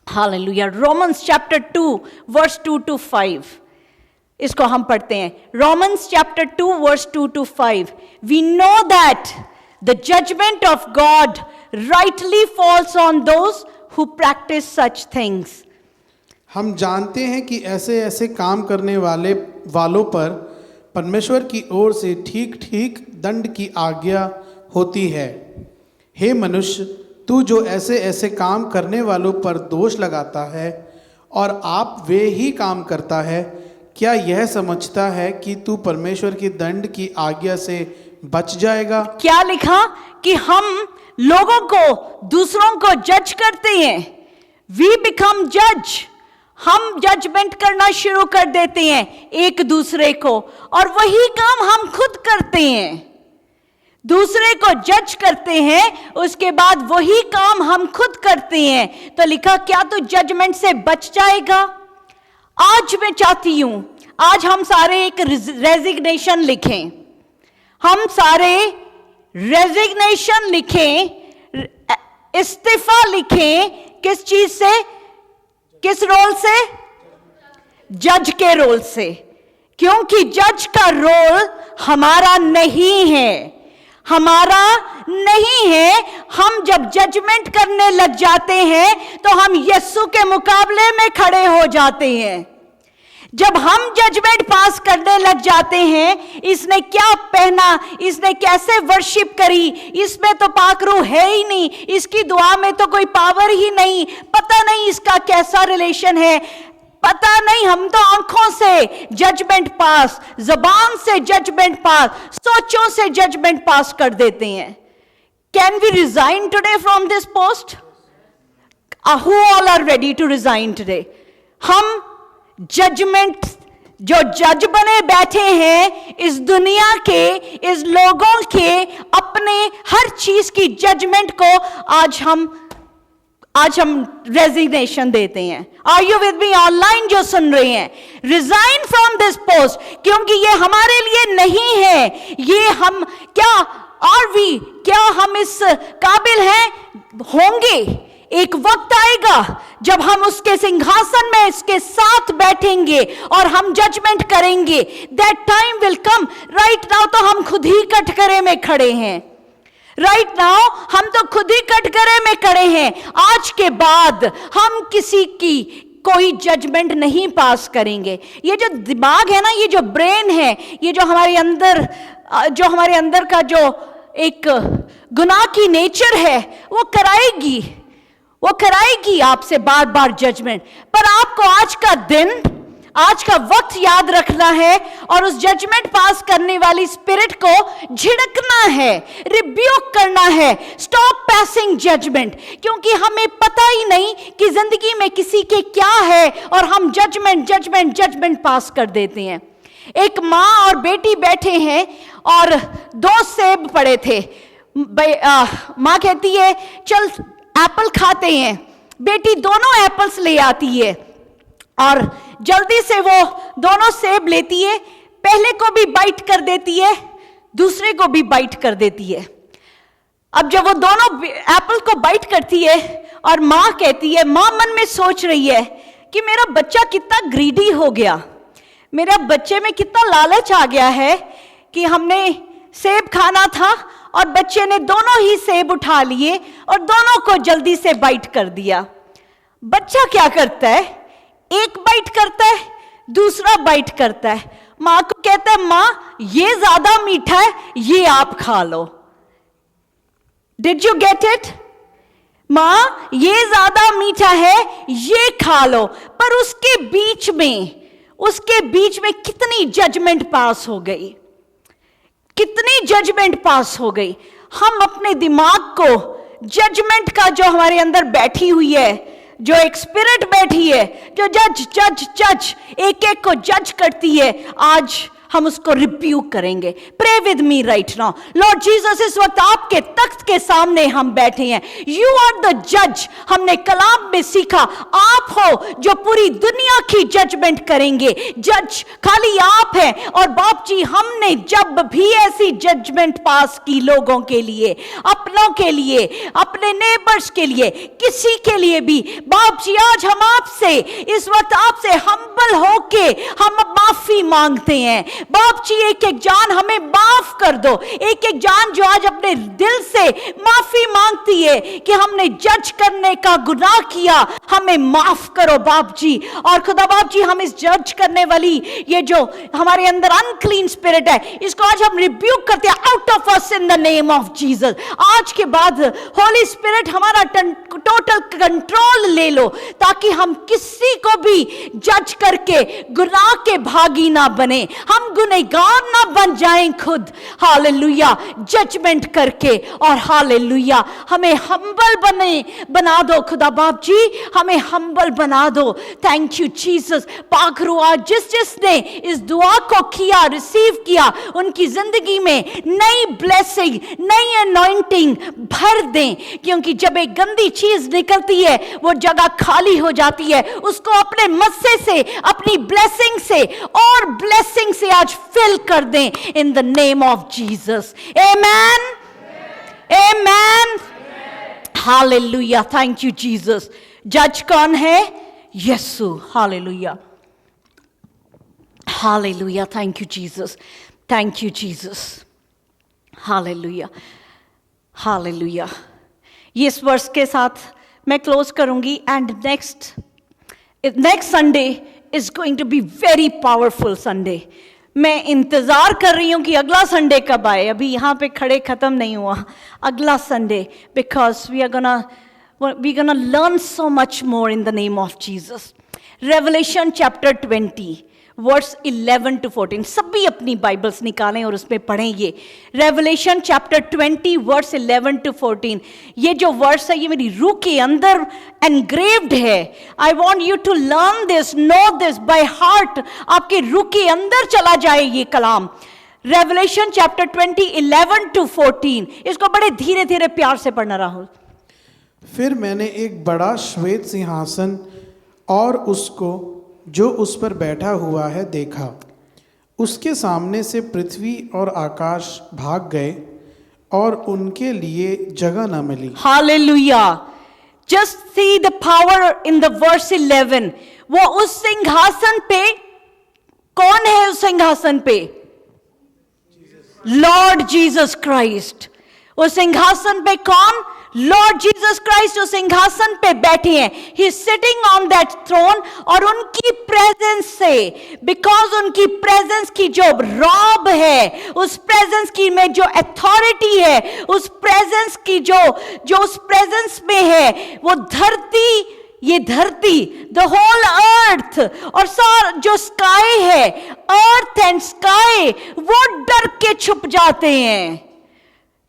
Speaker 1: Hallelujah. Romans chapter 2 verse 2 to 5. इसको हम पढ़ते हैं। Romans chapter 2 verse 2 to 5. We know that the judgment of God rightly falls on those who practice such things.
Speaker 2: हम जानते हैं कि ऐसे ऐसे काम करने वालों पर परमेश्वर की ओर से ठीक ठीक दंड की आज्ञा होती है। हे मनुष्य, तू जो ऐसे ऐसे काम करने वालों पर दोष लगाता है और आप वे ही काम करता है, क्या यह समझता है कि तू परमेश्वर की दंड की आज्ञा से बच जाएगा?
Speaker 1: क्या लिखा कि हम लोगों को, दूसरों को जज करते हैं। वी बिकम जज। हम जजमेंट करना शुरू कर देते हैं एक दूसरे को, और वही काम हम खुद करते हैं। दूसरे को जज करते हैं, उसके बाद वही काम हम खुद करते हैं। तो लिखा, क्या तू जजमेंट से बच जाएगा? आज मैं चाहती हूं, आज हम सारे एक रेजिग्नेशन लिखें। हम सारे रेजिग्नेशन लिखें, इस्तीफा लिखें। किस चीज से? किस रोल से? जज के रोल से। क्योंकि जज का रोल हमारा नहीं है, हमारा नहीं है। हम जब जजमेंट करने लग जाते हैं तो हम यीशु के मुकाबले में खड़े हो जाते हैं। जब हम जजमेंट पास करने लग जाते हैं, इसने क्या पहना, इसने कैसे वर्शिप करी, इसमें तो पाक रूह है ही नहीं, इसकी दुआ में तो कोई पावर ही नहीं, पता नहीं इसका कैसा रिलेशन है, पता नहीं। हम तो आंखों से जजमेंट पास, जबान से जजमेंट पास, सोचों से जजमेंट पास कर देते हैं। Can we resign today from this post? Who all are ready to resign today? हम जजमेंट, जो जज बने बैठे हैं इस दुनिया के, इस लोगों के, अपने हर चीज की जजमेंट को आज हम रेजिग्नेशन देते हैं। Are you with me online जो सुन रहे हैं? रिजाइन फ्रॉम दिस पोस्ट, क्योंकि ये हमारे लिए नहीं है। ये हम क्या क्या हम इस काबिल हैं? होंगे। एक वक्त आएगा जब हम उसके सिंहासन में इसके साथ बैठेंगे और हम जजमेंट करेंगे। That time will come. Right now तो हम खुद ही कटघरे में खड़े हैं। राइट नाउ हम तो खुद ही कटघरे में खड़े हैं। आज के बाद हम किसी की कोई जजमेंट नहीं पास करेंगे। ये जो दिमाग है ना, ये जो ब्रेन है, ये जो हमारे अंदर का जो एक गुनाह की नेचर है, वो कराएगी। वो कराएगी आपसे बार बार जजमेंट, पर आपको आज का दिन, आज का वक्त याद रखना है और उस जजमेंट पास करने वाली स्पिरिट को झिड़कना है, रिब्यूक करना है। स्टॉप पासिंग जजमेंट, क्योंकि हमें पता ही नहीं कि जिंदगी में किसी के क्या है और हम जजमेंट पास कर देते हैं। एक माँ और बेटी बैठे हैं और 2 सेब पड़े थे। माँ कहती है चल एप्पल खाते हैं, बेटी दोनों एप्पल्स ले आती है और जल्दी से वो दोनों सेब लेती है, पहले को भी बाइट कर देती है, दूसरे को भी बाइट कर देती है। अब जब वो दोनों एप्पल को बाइट करती है और माँ कहती है, माँ मन में सोच रही है कि मेरा बच्चा कितना ग्रीडी हो गया, मेरा बच्चे में कितना लालच आ गया है कि हमने सेब खाना था और बच्चे ने दोनों ही सेब उठा लिए और दोनों को जल्दी से बाइट कर दिया। बच्चा क्या करता है, एक बाइट करता है, दूसरा बाइट करता है, माँ को कहता है माँ ये ज्यादा मीठा है, ये आप खा लो। Did you get it? माँ ये ज्यादा मीठा है, ये खा लो। पर उसके बीच में कितनी जजमेंट पास हो गई, कितनी जजमेंट पास हो गई। हम अपने दिमाग को जजमेंट का, जो हमारे अंदर बैठी हुई है, जो एक स्पिरिट बैठी है, जो जज एक एक को जज करती है, आज हम उसको रिब्यूक करेंगे। Pray with me right now. Lord Jesus, इस वक्त आपके तख्त के सामने हम बैठे हैं। यू आर द जज। हमने कलाम में सीखा आप हो जो पूरी दुनिया की जजमेंट करेंगे। जज खाली आप हैं। और बाप जी, हमने जब भी ऐसी जजमेंट पास की लोगों के लिए, अपनों के लिए, अपने नेबर्स के लिए, किसी के लिए भी, बाप जी आज हम आपसे इस वक्त आपसे हम्बल होके हम माफी मांगते हैं। बाप जी एक एक जान हमें माफ कर दो, एक एक जान जो आज अपने दिल से माफी मांगती है कि हमने जज करने का गुनाह किया, हमें माफ करो बाप जी। और खुदा बाप जी, हम इस जज करने वाली ये जो हमारे अंदर अनक्लीन स्पिरिट है, इसको आज हम रिब्यूक करते हैं, out of us in the name of Jesus. आज के बाद होली स्पिरिट हमारा टोटल कंट्रोल ले लो, ताकि हम किसी को भी जज करके गुनाह के भागी ना बने, हम गुनहगार ना बन जाएं खुद। हालेलुया, जजमेंट करके। और हालेलुया, हमें हम्बल बना दो खुदा बाप जी, हमें हम्बल बना दो। Thank you Jesus. पाखरू आज जिसने इस दुआ को किया, रिसीव किया, उनकी जिंदगी में नई ब्लेसिंग, नई अनॉइंटिंग भर दें, क्योंकि जब एक गंदी चीज निकलती है वो जगह खाली हो जाती है। उसको अपने मस्से से, अपनी ब्लेसिंग से और ब्लेसिंग से आज फिल कर दें in the name of Jesus. Amen, amen, hallelujah. Thank you Jesus. जज कौन है? यीशु। Hallelujah, hallelujah. Thank you Jesus, thank you Jesus. Hallelujah, hallelujah. ये इस वर्ष के साथ मैं क्लोज करूंगी। And next Sunday is going to be very powerful Sunday. मैं इंतज़ार कर रही हूँ कि अगला संडे कब आए। अभी यहाँ पे खड़े ख़त्म नहीं हुआ, अगला Sunday, because we are gonna learn so much more in the name of Jesus. Revelation chapter 20 verse 11 to 14। सभी अपनी बाइबल्स निकालें और उसमें पढ़ें। ये रेवलेशन चैप्टर 20 वर्स 11 to 14। ये जो वर्स है ये मेरी रूह के अंदर एनग्रेव्ड है। I want you to learn this, know this by heart. आपके रूह के अंदर चला जाए ये कलाम। Revelation chapter 20 11 to 14। इसको बड़े धीरे धीरे प्यार से पढ़ना राहुल।
Speaker 2: फिर मैंने एक बड़ा श्वेत सिंहासन और उसको जो उस पर बैठा हुआ है देखा। उसके सामने से पृथ्वी और आकाश भाग गए और उनके लिए जगह न मिली।
Speaker 1: Hallelujah. Just see the power in the verse 11। वो उस सिंहासन पे, कौन है उस सिंहासन पे? Lord Jesus Christ. उस सिंहासन पे कौन? लॉर्ड जीसस क्राइस्ट जो सिंहासन पे बैठे हैं, he is sitting on that throne, और उनकी प्रेजेंस से, बिकॉज उनकी प्रेजेंस की जो रॉब है, उस प्रेजेंस की में जो अथॉरिटी है, उस प्रेजेंस की जो उस प्रेजेंस में है, वो धरती, ये धरती, द होल अर्थ और सारा जो स्काई है, अर्थ एंड स्काई, वो डर के छुप जाते हैं।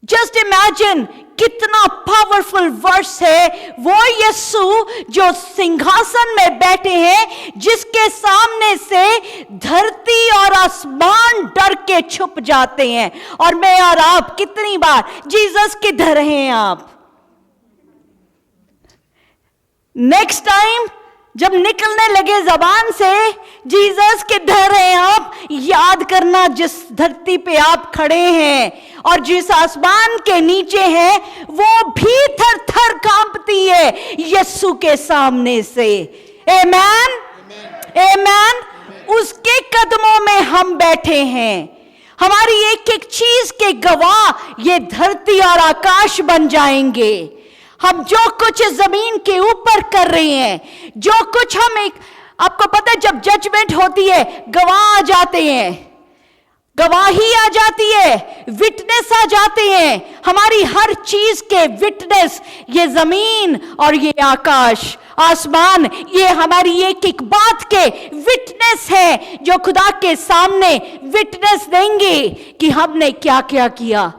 Speaker 1: जस्ट इमेजिन कितना पावरफुल वर्स है। वो यीशु जो सिंहासन में बैठे हैं, जिसके सामने से धरती और आसमान डर के छुप जाते हैं। और मैं और आप कितनी बार जीसस किधर हैं आप? नेक्स्ट टाइम जब निकलने लगे जबान से, जीसस किधर हैं आप, याद करना जिस धरती पे आप खड़े हैं और जिस आसमान के नीचे हैं, वो भी थर थर कांपती है यीशु के सामने से। आमेन, आमेन। उसके कदमों में हम बैठे हैं। हमारी एक एक चीज के गवाह ये धरती और आकाश बन जाएंगे। हम जो कुछ जमीन के ऊपर कर रहे हैं, जो कुछ हम आपको पता है जब जजमेंट होती है, गवाह आ जाते हैं, गवाही आ जाती है, विटनेस आ जाते हैं। हमारी हर चीज के विटनेस ये जमीन और ये आकाश, आसमान, ये हमारी एक एक बात के विटनेस है, जो खुदा के सामने विटनेस देंगे कि हमने क्या क्या किया।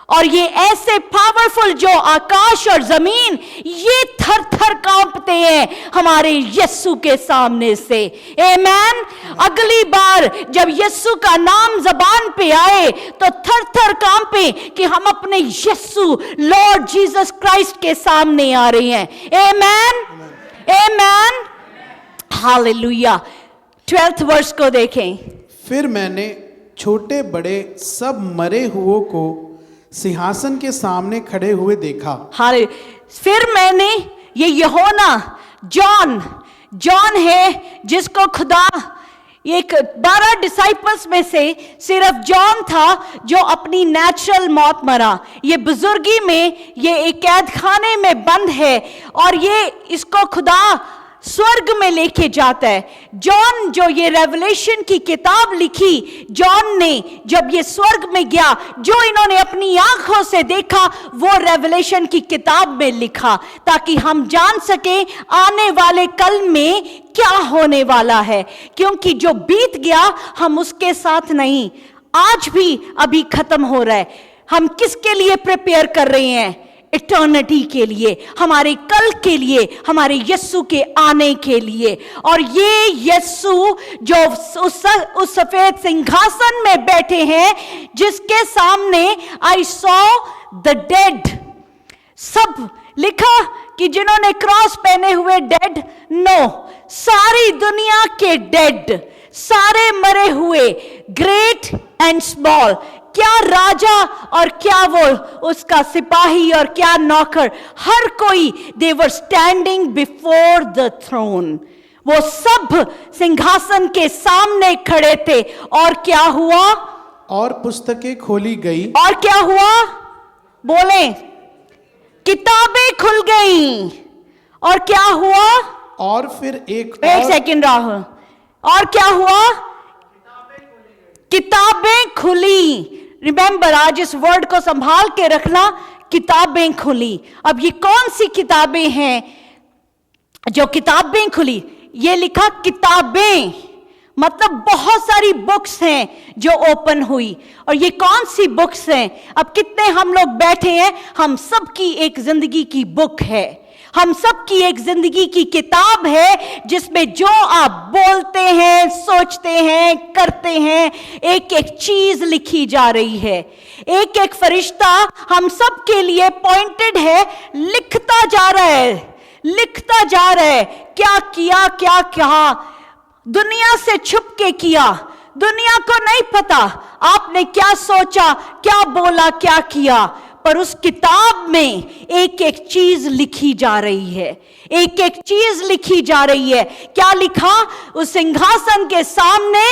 Speaker 1: और ये ऐसे पावरफुल जो आकाश और जमीन, ये थर थर कांपते हैं हमारे यीशु के सामने से। आमेन। अगली बार जब यीशु का नाम जबान पे आए तो थर थर कांपे कि हम अपने यीशु लॉर्ड जीसस क्राइस्ट के सामने आ रहे हैं। आमेन, आमेन, हालेलुया। 12th वर्स को देखें।
Speaker 2: फिर मैंने छोटे बड़े सब मरे हुओं को सिंहासन के सामने खड़े हुए देखा।
Speaker 1: हाले, फिर मैंने, ये यूहन्ना, जॉन है जिसको खुदा, एक 12 डिसाइपल्स में से सिर्फ जॉन था जो अपनी नेचुरल मौत मरा। ये बुजुर्गी में, ये एक कैद खाने में बंद है और ये इसको खुदा स्वर्ग में लेके जाता है। जॉन जो ये रेवलेशन की किताब लिखी, जॉन ने जब ये स्वर्ग में गया, जो इन्होंने अपनी आंखों से देखा वो रेवलेशन की किताब में लिखा, ताकि हम जान सके आने वाले कल में क्या होने वाला है। क्योंकि जो बीत गया हम उसके साथ नहीं, आज भी अभी खत्म हो रहा है। हम किसके लिए प्रिपेयर कर रहे हैं? इटर्निटी के लिए, हमारे कल के लिए, हमारे यीशु के आने के लिए। और ये यीशु जो उस सफेद सिंहासन में बैठे हैं, जिसके सामने आई सॉ द डेड, सब लिखा कि जिन्होंने क्रॉस पहने हुए डेड, नो, सारी दुनिया के डेड, सारे मरे हुए, ग्रेट एंड स्मॉल, क्या राजा और क्या वो उसका सिपाही और क्या नौकर, हर कोई, they were standing before the throne. वो सब सिंहासन के सामने खड़े थे। और क्या हुआ?
Speaker 2: और पुस्तकें खोली गई।
Speaker 1: और क्या हुआ? बोले, किताबें खुल गई। और क्या हुआ?
Speaker 2: और फिर एक
Speaker 1: सेकंड राहुल, और क्या हुआ? किताबें खुली। रिमेंबर, आज इस वर्ड को संभाल के रखना, किताबें खुली। अब ये कौन सी किताबें हैं जो किताबें खुली? ये लिखा किताबें, मतलब बहुत सारी बुक्स हैं जो ओपन हुई। और ये कौन सी बुक्स हैं? अब कितने हम लोग बैठे हैं, हम सबकी एक जिंदगी की बुक है, हम सबकी एक जिंदगी की किताब है, जिसमें जो आप बोलते हैं, सोचते हैं, करते हैं, एक एक चीज लिखी जा रही है। एक एक फरिश्ता हम सब के लिए पॉइंटेड है, लिखता जा रहा है, लिखता जा रहा है, क्या किया, क्या कहा, दुनिया से छुप के किया, दुनिया को नहीं पता आपने क्या सोचा, क्या बोला, क्या किया, पर उस किताब में एक एक चीज लिखी जा रही है, एक एक चीज लिखी जा रही है। क्या लिखा? उस सिंहासन के सामने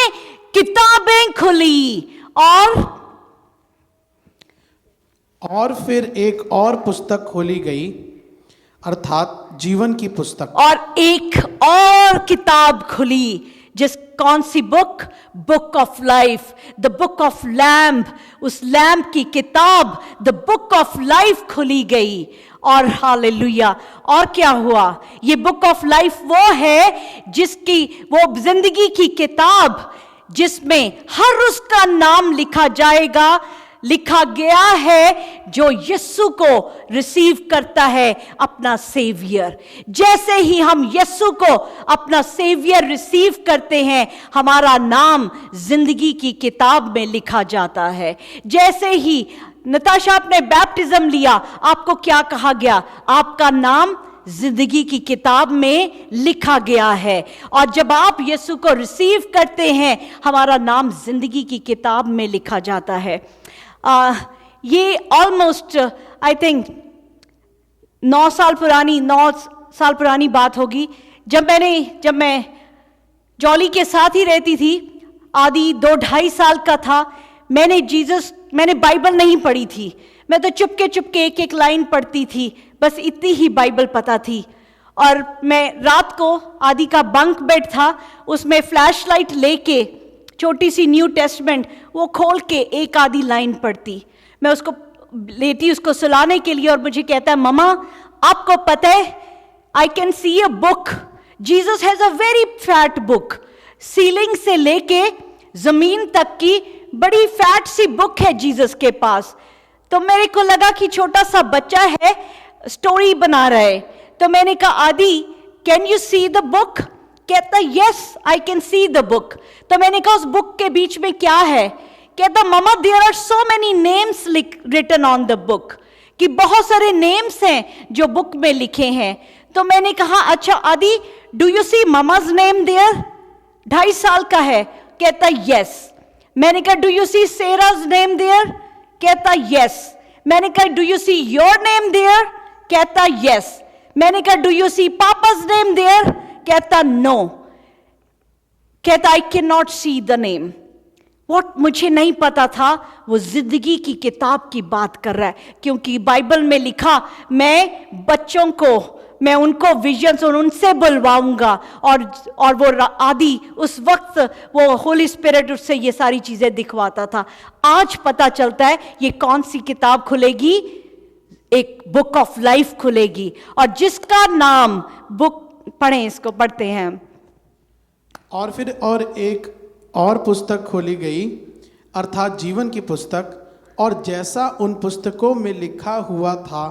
Speaker 1: किताबें खुली
Speaker 2: और फिर एक और पुस्तक खोली गई, अर्थात जीवन की पुस्तक।
Speaker 1: और एक और किताब खुली, जिस कौन सी book? Book of life, the book of lamb. उस लैम्ब की किताब, द बुक ऑफ लाइफ खुली गई। और हालेलुया, और क्या हुआ? ये बुक ऑफ लाइफ वो है जिसकी, वो जिंदगी की किताब जिसमें हर उसका नाम लिखा जाएगा, लिखा गया है जो यीशु को रिसीव करता है अपना सेवियर। जैसे ही हम यीशु को अपना सेवियर रिसीव करते हैं, हमारा नाम जिंदगी की किताब में लिखा जाता है। जैसे ही नताशा आपने बैप्टिज्म लिया, आपको क्या कहा गया? आपका नाम जिंदगी की किताब में लिखा गया है। और जब आप यीशु को रिसीव करते हैं, हमारा नाम जिंदगी की किताब में लिखा जाता है। ये ऑलमोस्ट आई थिंक 9 साल पुरानी बात होगी, जब मैं जॉली के साथ ही रहती थी। आदि 2-2.5 साल का था। मैंने बाइबल नहीं पढ़ी थी। मैं तो चुपके एक लाइन पढ़ती थी, बस इतनी ही बाइबल पता थी। और मैं रात को, आदि का बंक बेड था, उसमें फ्लैश लाइट लेके छोटी सी न्यू टेस्टमेंट वो खोल के एक आधी लाइन पढ़ती। मैं उसको लेती उसको सुलाने के लिए, और मुझे कहता है, मम्मा आपको पता है, आई can C a book, Jesus has a very fat book. Ceiling से लेके जमीन तक की बड़ी फैट सी बुक है जीसस के पास। तो मेरे को लगा कि छोटा सा बच्चा है, स्टोरी बना रहा है। तो मैंने कहा, Aadi can you see the book? कहता yes I can see the book. तो मैंने कहा, उस बुक के बीच में क्या है? कहता, mama there are so many names written on the book, कि बहुत सारे नेम्स हैं जो बुक में लिखे हैं। तो मैंने कहा, अच्छा Adi do you see mama's name there? 2.5 साल का है। कहता यस। मैंने कहा, do you see Sera's name there? कहता यस। मैंने कहा, do you see your name there? कहता यस। मैंने कहा, do you see papa's name there? कहता नो। कहता I can not see the name. What मुझे नहीं पता था, वो जिंदगी की किताब की बात कर रहा है, क्योंकि बाइबल में लिखा, मैं बच्चों को, मैं उनको विजन्स और उनसे बुलवाऊंगा। और वो आदि उस वक्त वो होली स्पिरिट उससे ये सारी चीजें दिखवाता था। आज पता चलता है ये कौन सी किताब खुलेगी? एक बुक ऑफ लाइफ खुलेगी, और जिसका नाम बुक, पढ़ें, इसको पढ़ते हैं।
Speaker 2: और फिर एक और पुस्तक खोली गई, अर्थात जीवन की पुस्तक, और जैसा उन पुस्तकों में लिखा हुआ था,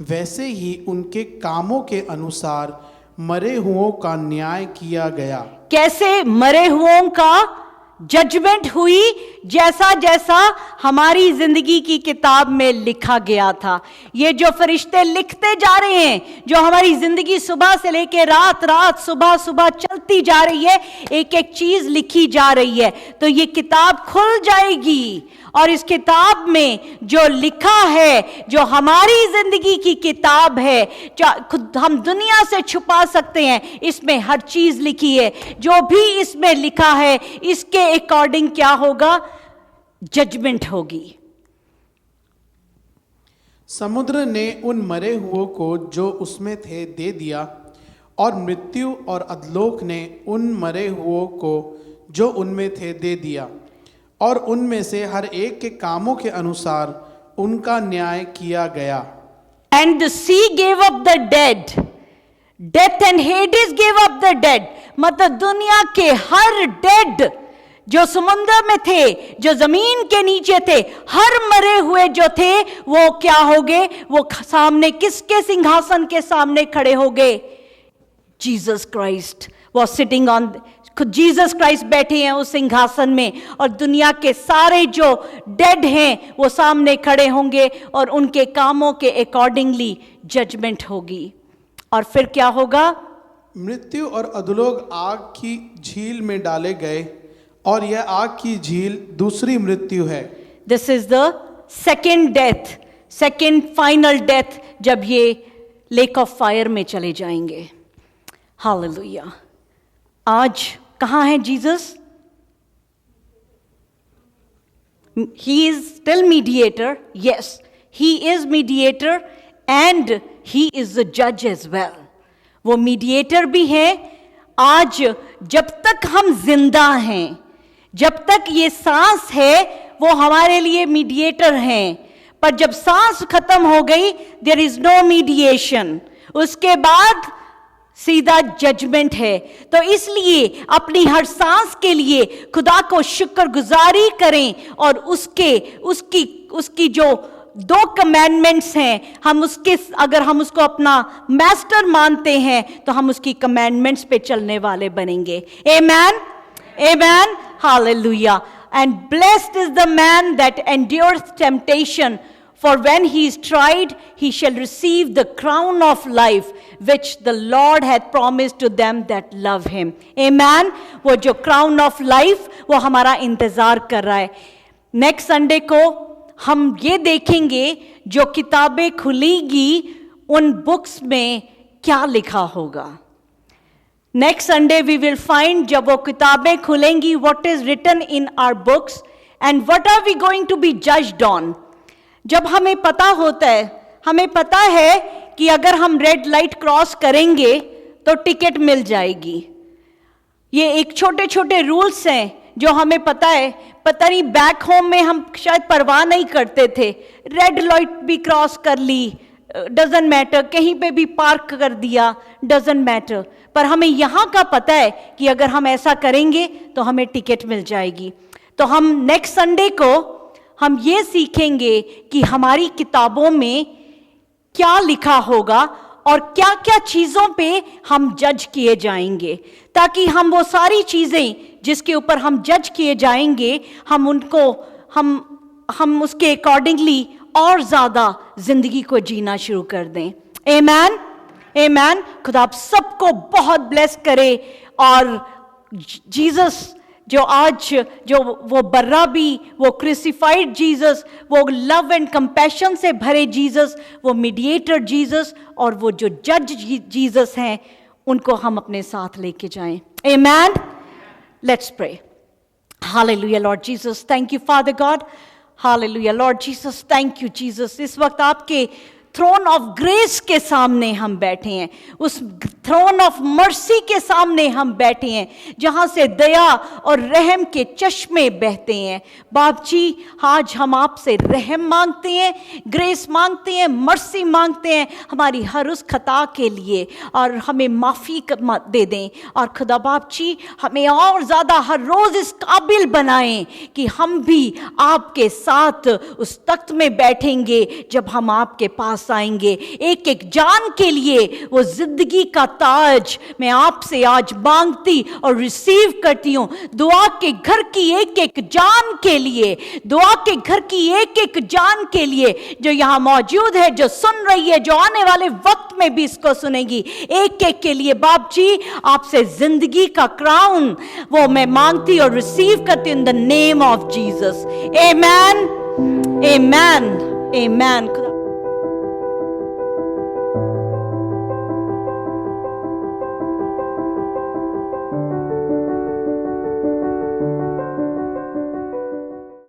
Speaker 2: वैसे ही उनके कामों के अनुसार मरे हुओं का न्याय किया गया।
Speaker 1: कैसे मरे हुओं का जजमेंट हुई? जैसा जैसा हमारी जिंदगी की किताब में लिखा गया था। ये जो फरिश्ते लिखते जा रहे हैं, जो हमारी जिंदगी सुबह से लेकर रात, रात सुबह सुबह चलती जा रही है, एक एक चीज लिखी जा रही है। तो ये किताब खुल जाएगी, और इस किताब में जो लिखा है, जो हमारी जिंदगी की किताब है, जो खुद हम दुनिया से छुपा सकते हैं, इसमें हर चीज लिखी है। जो भी इसमें लिखा है, इसके अकॉर्डिंग क्या होगा? जजमेंट होगी।
Speaker 2: समुद्र ने उन मरे हुओं को जो उसमें थे दे दिया, और मृत्यु और अधलोक ने उन मरे हुओं को जो उनमें थे दे दिया, और उनमें से हर एक के कामों के अनुसार उनका न्याय किया गया।
Speaker 1: And the C gave up the dead, death and हेडिस gave up the dead. मतलब दुनिया के हर डेड जो समुद्र में थे, जो जमीन के नीचे थे, हर मरे हुए जो थे, वो क्या हो गए? वो सामने किसके सिंहासन के सामने खड़े हो गए? Jesus Christ was sitting on, Jesus Christ बैठे हैं उस सिंहासन में, और दुनिया के सारे जो डेड हैं वो सामने खड़े होंगे, और उनके कामों के अकॉर्डिंगली जजमेंट होगी। और फिर क्या होगा?
Speaker 2: मृत्यु और अधोलोक आग की झील में डाले गए, और यह आग की झील दूसरी मृत्यु है।
Speaker 1: This is the second death, second final death, जब ये लेक ऑफ फायर में चले जाएंगे। हालेलुया। आज कहाँ है Jesus? He is still mediator, yes, he is mediator and he is the जज एज वेल। वो मीडिएटर भी है। आज जब तक हम जिंदा हैं, जब तक ये सांस है, वो हमारे लिए मीडिएटर हैं। पर जब सांस खत्म हो गई, देयर इज नो मीडिएशन, उसके बाद सीधा जजमेंट है। तो इसलिए अपनी हर सांस के लिए खुदा को शुक्रगुजारी करें और उसकी जो 2 कमेंडमेंट्स हैं, अगर हम उसको अपना मास्टर मानते हैं तो हम उसकी कमेंडमेंट्स पे चलने वाले बनेंगे। Amen, amen, hallelujah. And blessed is the man that endures temptation, for when he is tried, he shall receive the crown of life which the Lord hath promised to them that love him. Amen. वो जो crown of life वो हमारा इंतजार कर रहा है। नेक्स्ट संडे को हम ये देखेंगे जो किताबें खुलेगी उन बुक्स में क्या लिखा होगा। Next Sunday we will find, जब वो किताबें खुलेंगी, what is written in our books and what are we going to be judged on. जब हमें पता होता है, हमें पता है कि अगर हम रेड लाइट क्रॉस करेंगे तो टिकट मिल जाएगी। ये एक छोटे छोटे रूल्स हैं जो हमें पता है। पता नहीं बैक होम में हम शायद परवाह नहीं करते थे, रेड लाइट भी क्रॉस कर ली, डजंट मैटर, कहीं पे भी पार्क कर दिया, डजंट मैटर। पर हमें यहाँ का पता है कि अगर हम ऐसा करेंगे तो हमें टिकट मिल जाएगी। तो हम नेक्स्ट संडे को हम ये सीखेंगे कि हमारी किताबों में क्या लिखा होगा और क्या क्या चीज़ों पे हम जज किए जाएंगे, ताकि हम वो सारी चीज़ें जिसके ऊपर हम जज किए जाएंगे, हम उसके अकॉर्डिंगली और ज़्यादा ज़िंदगी को जीना शुरू कर दें। आमेन, आमेन। खुदा आप सबको बहुत ब्लेस करे। और जीसस जो आज जो वो बर्राबी, वो क्रूसिफाइड जीसस, वो लव एंड कंपैशन से भरे जीसस, वो मीडिएटर जीसस और वो जो जज जीसस हैं, उनको हम अपने साथ लेके जाएं। Amen. Let's pray. Hallelujah Lord Jesus, thank you Father God. Hallelujah Lord Jesus, thank you Jesus. इस वक्त आपके थ्रोन ऑफ ग्रेस के सामने हम बैठे हैं, उस थ्रोन ऑफ मर्सी के सामने हम बैठे हैं जहां से दया और रहम के चश्मे बहते हैं। बाप जी, आज हम आपसे रहम मांगते हैं, ग्रेस मांगते हैं, मर्सी मांगते हैं हमारी हर उस खता के लिए, और हमें माफ़ी दे दें। और खुदा बाप जी, हमें और ज़्यादा हर रोज़ इस काबिल बनाएं कि हम भी आपके साथ उस तख्त में बैठेंगे जब हम आपके पास आएंगे। एक एक जान के लिए वो जिंदगी का ताज मैं आपसे आज मांगती और रिसीव करती हूं। दुआ के घर की एक एक जान के लिए, दुआ के घर की एक एक जान के लिए जो यहां मौजूद है, जो सुन रही है, जो आने वाले वक्त में भी इसको सुनेगी, एक एक के लिए बाप जी आपसे जिंदगी का क्राउन वो मैं मांगती और रिसीव करती हूं इन the name of Jesus. Amen, amen, amen.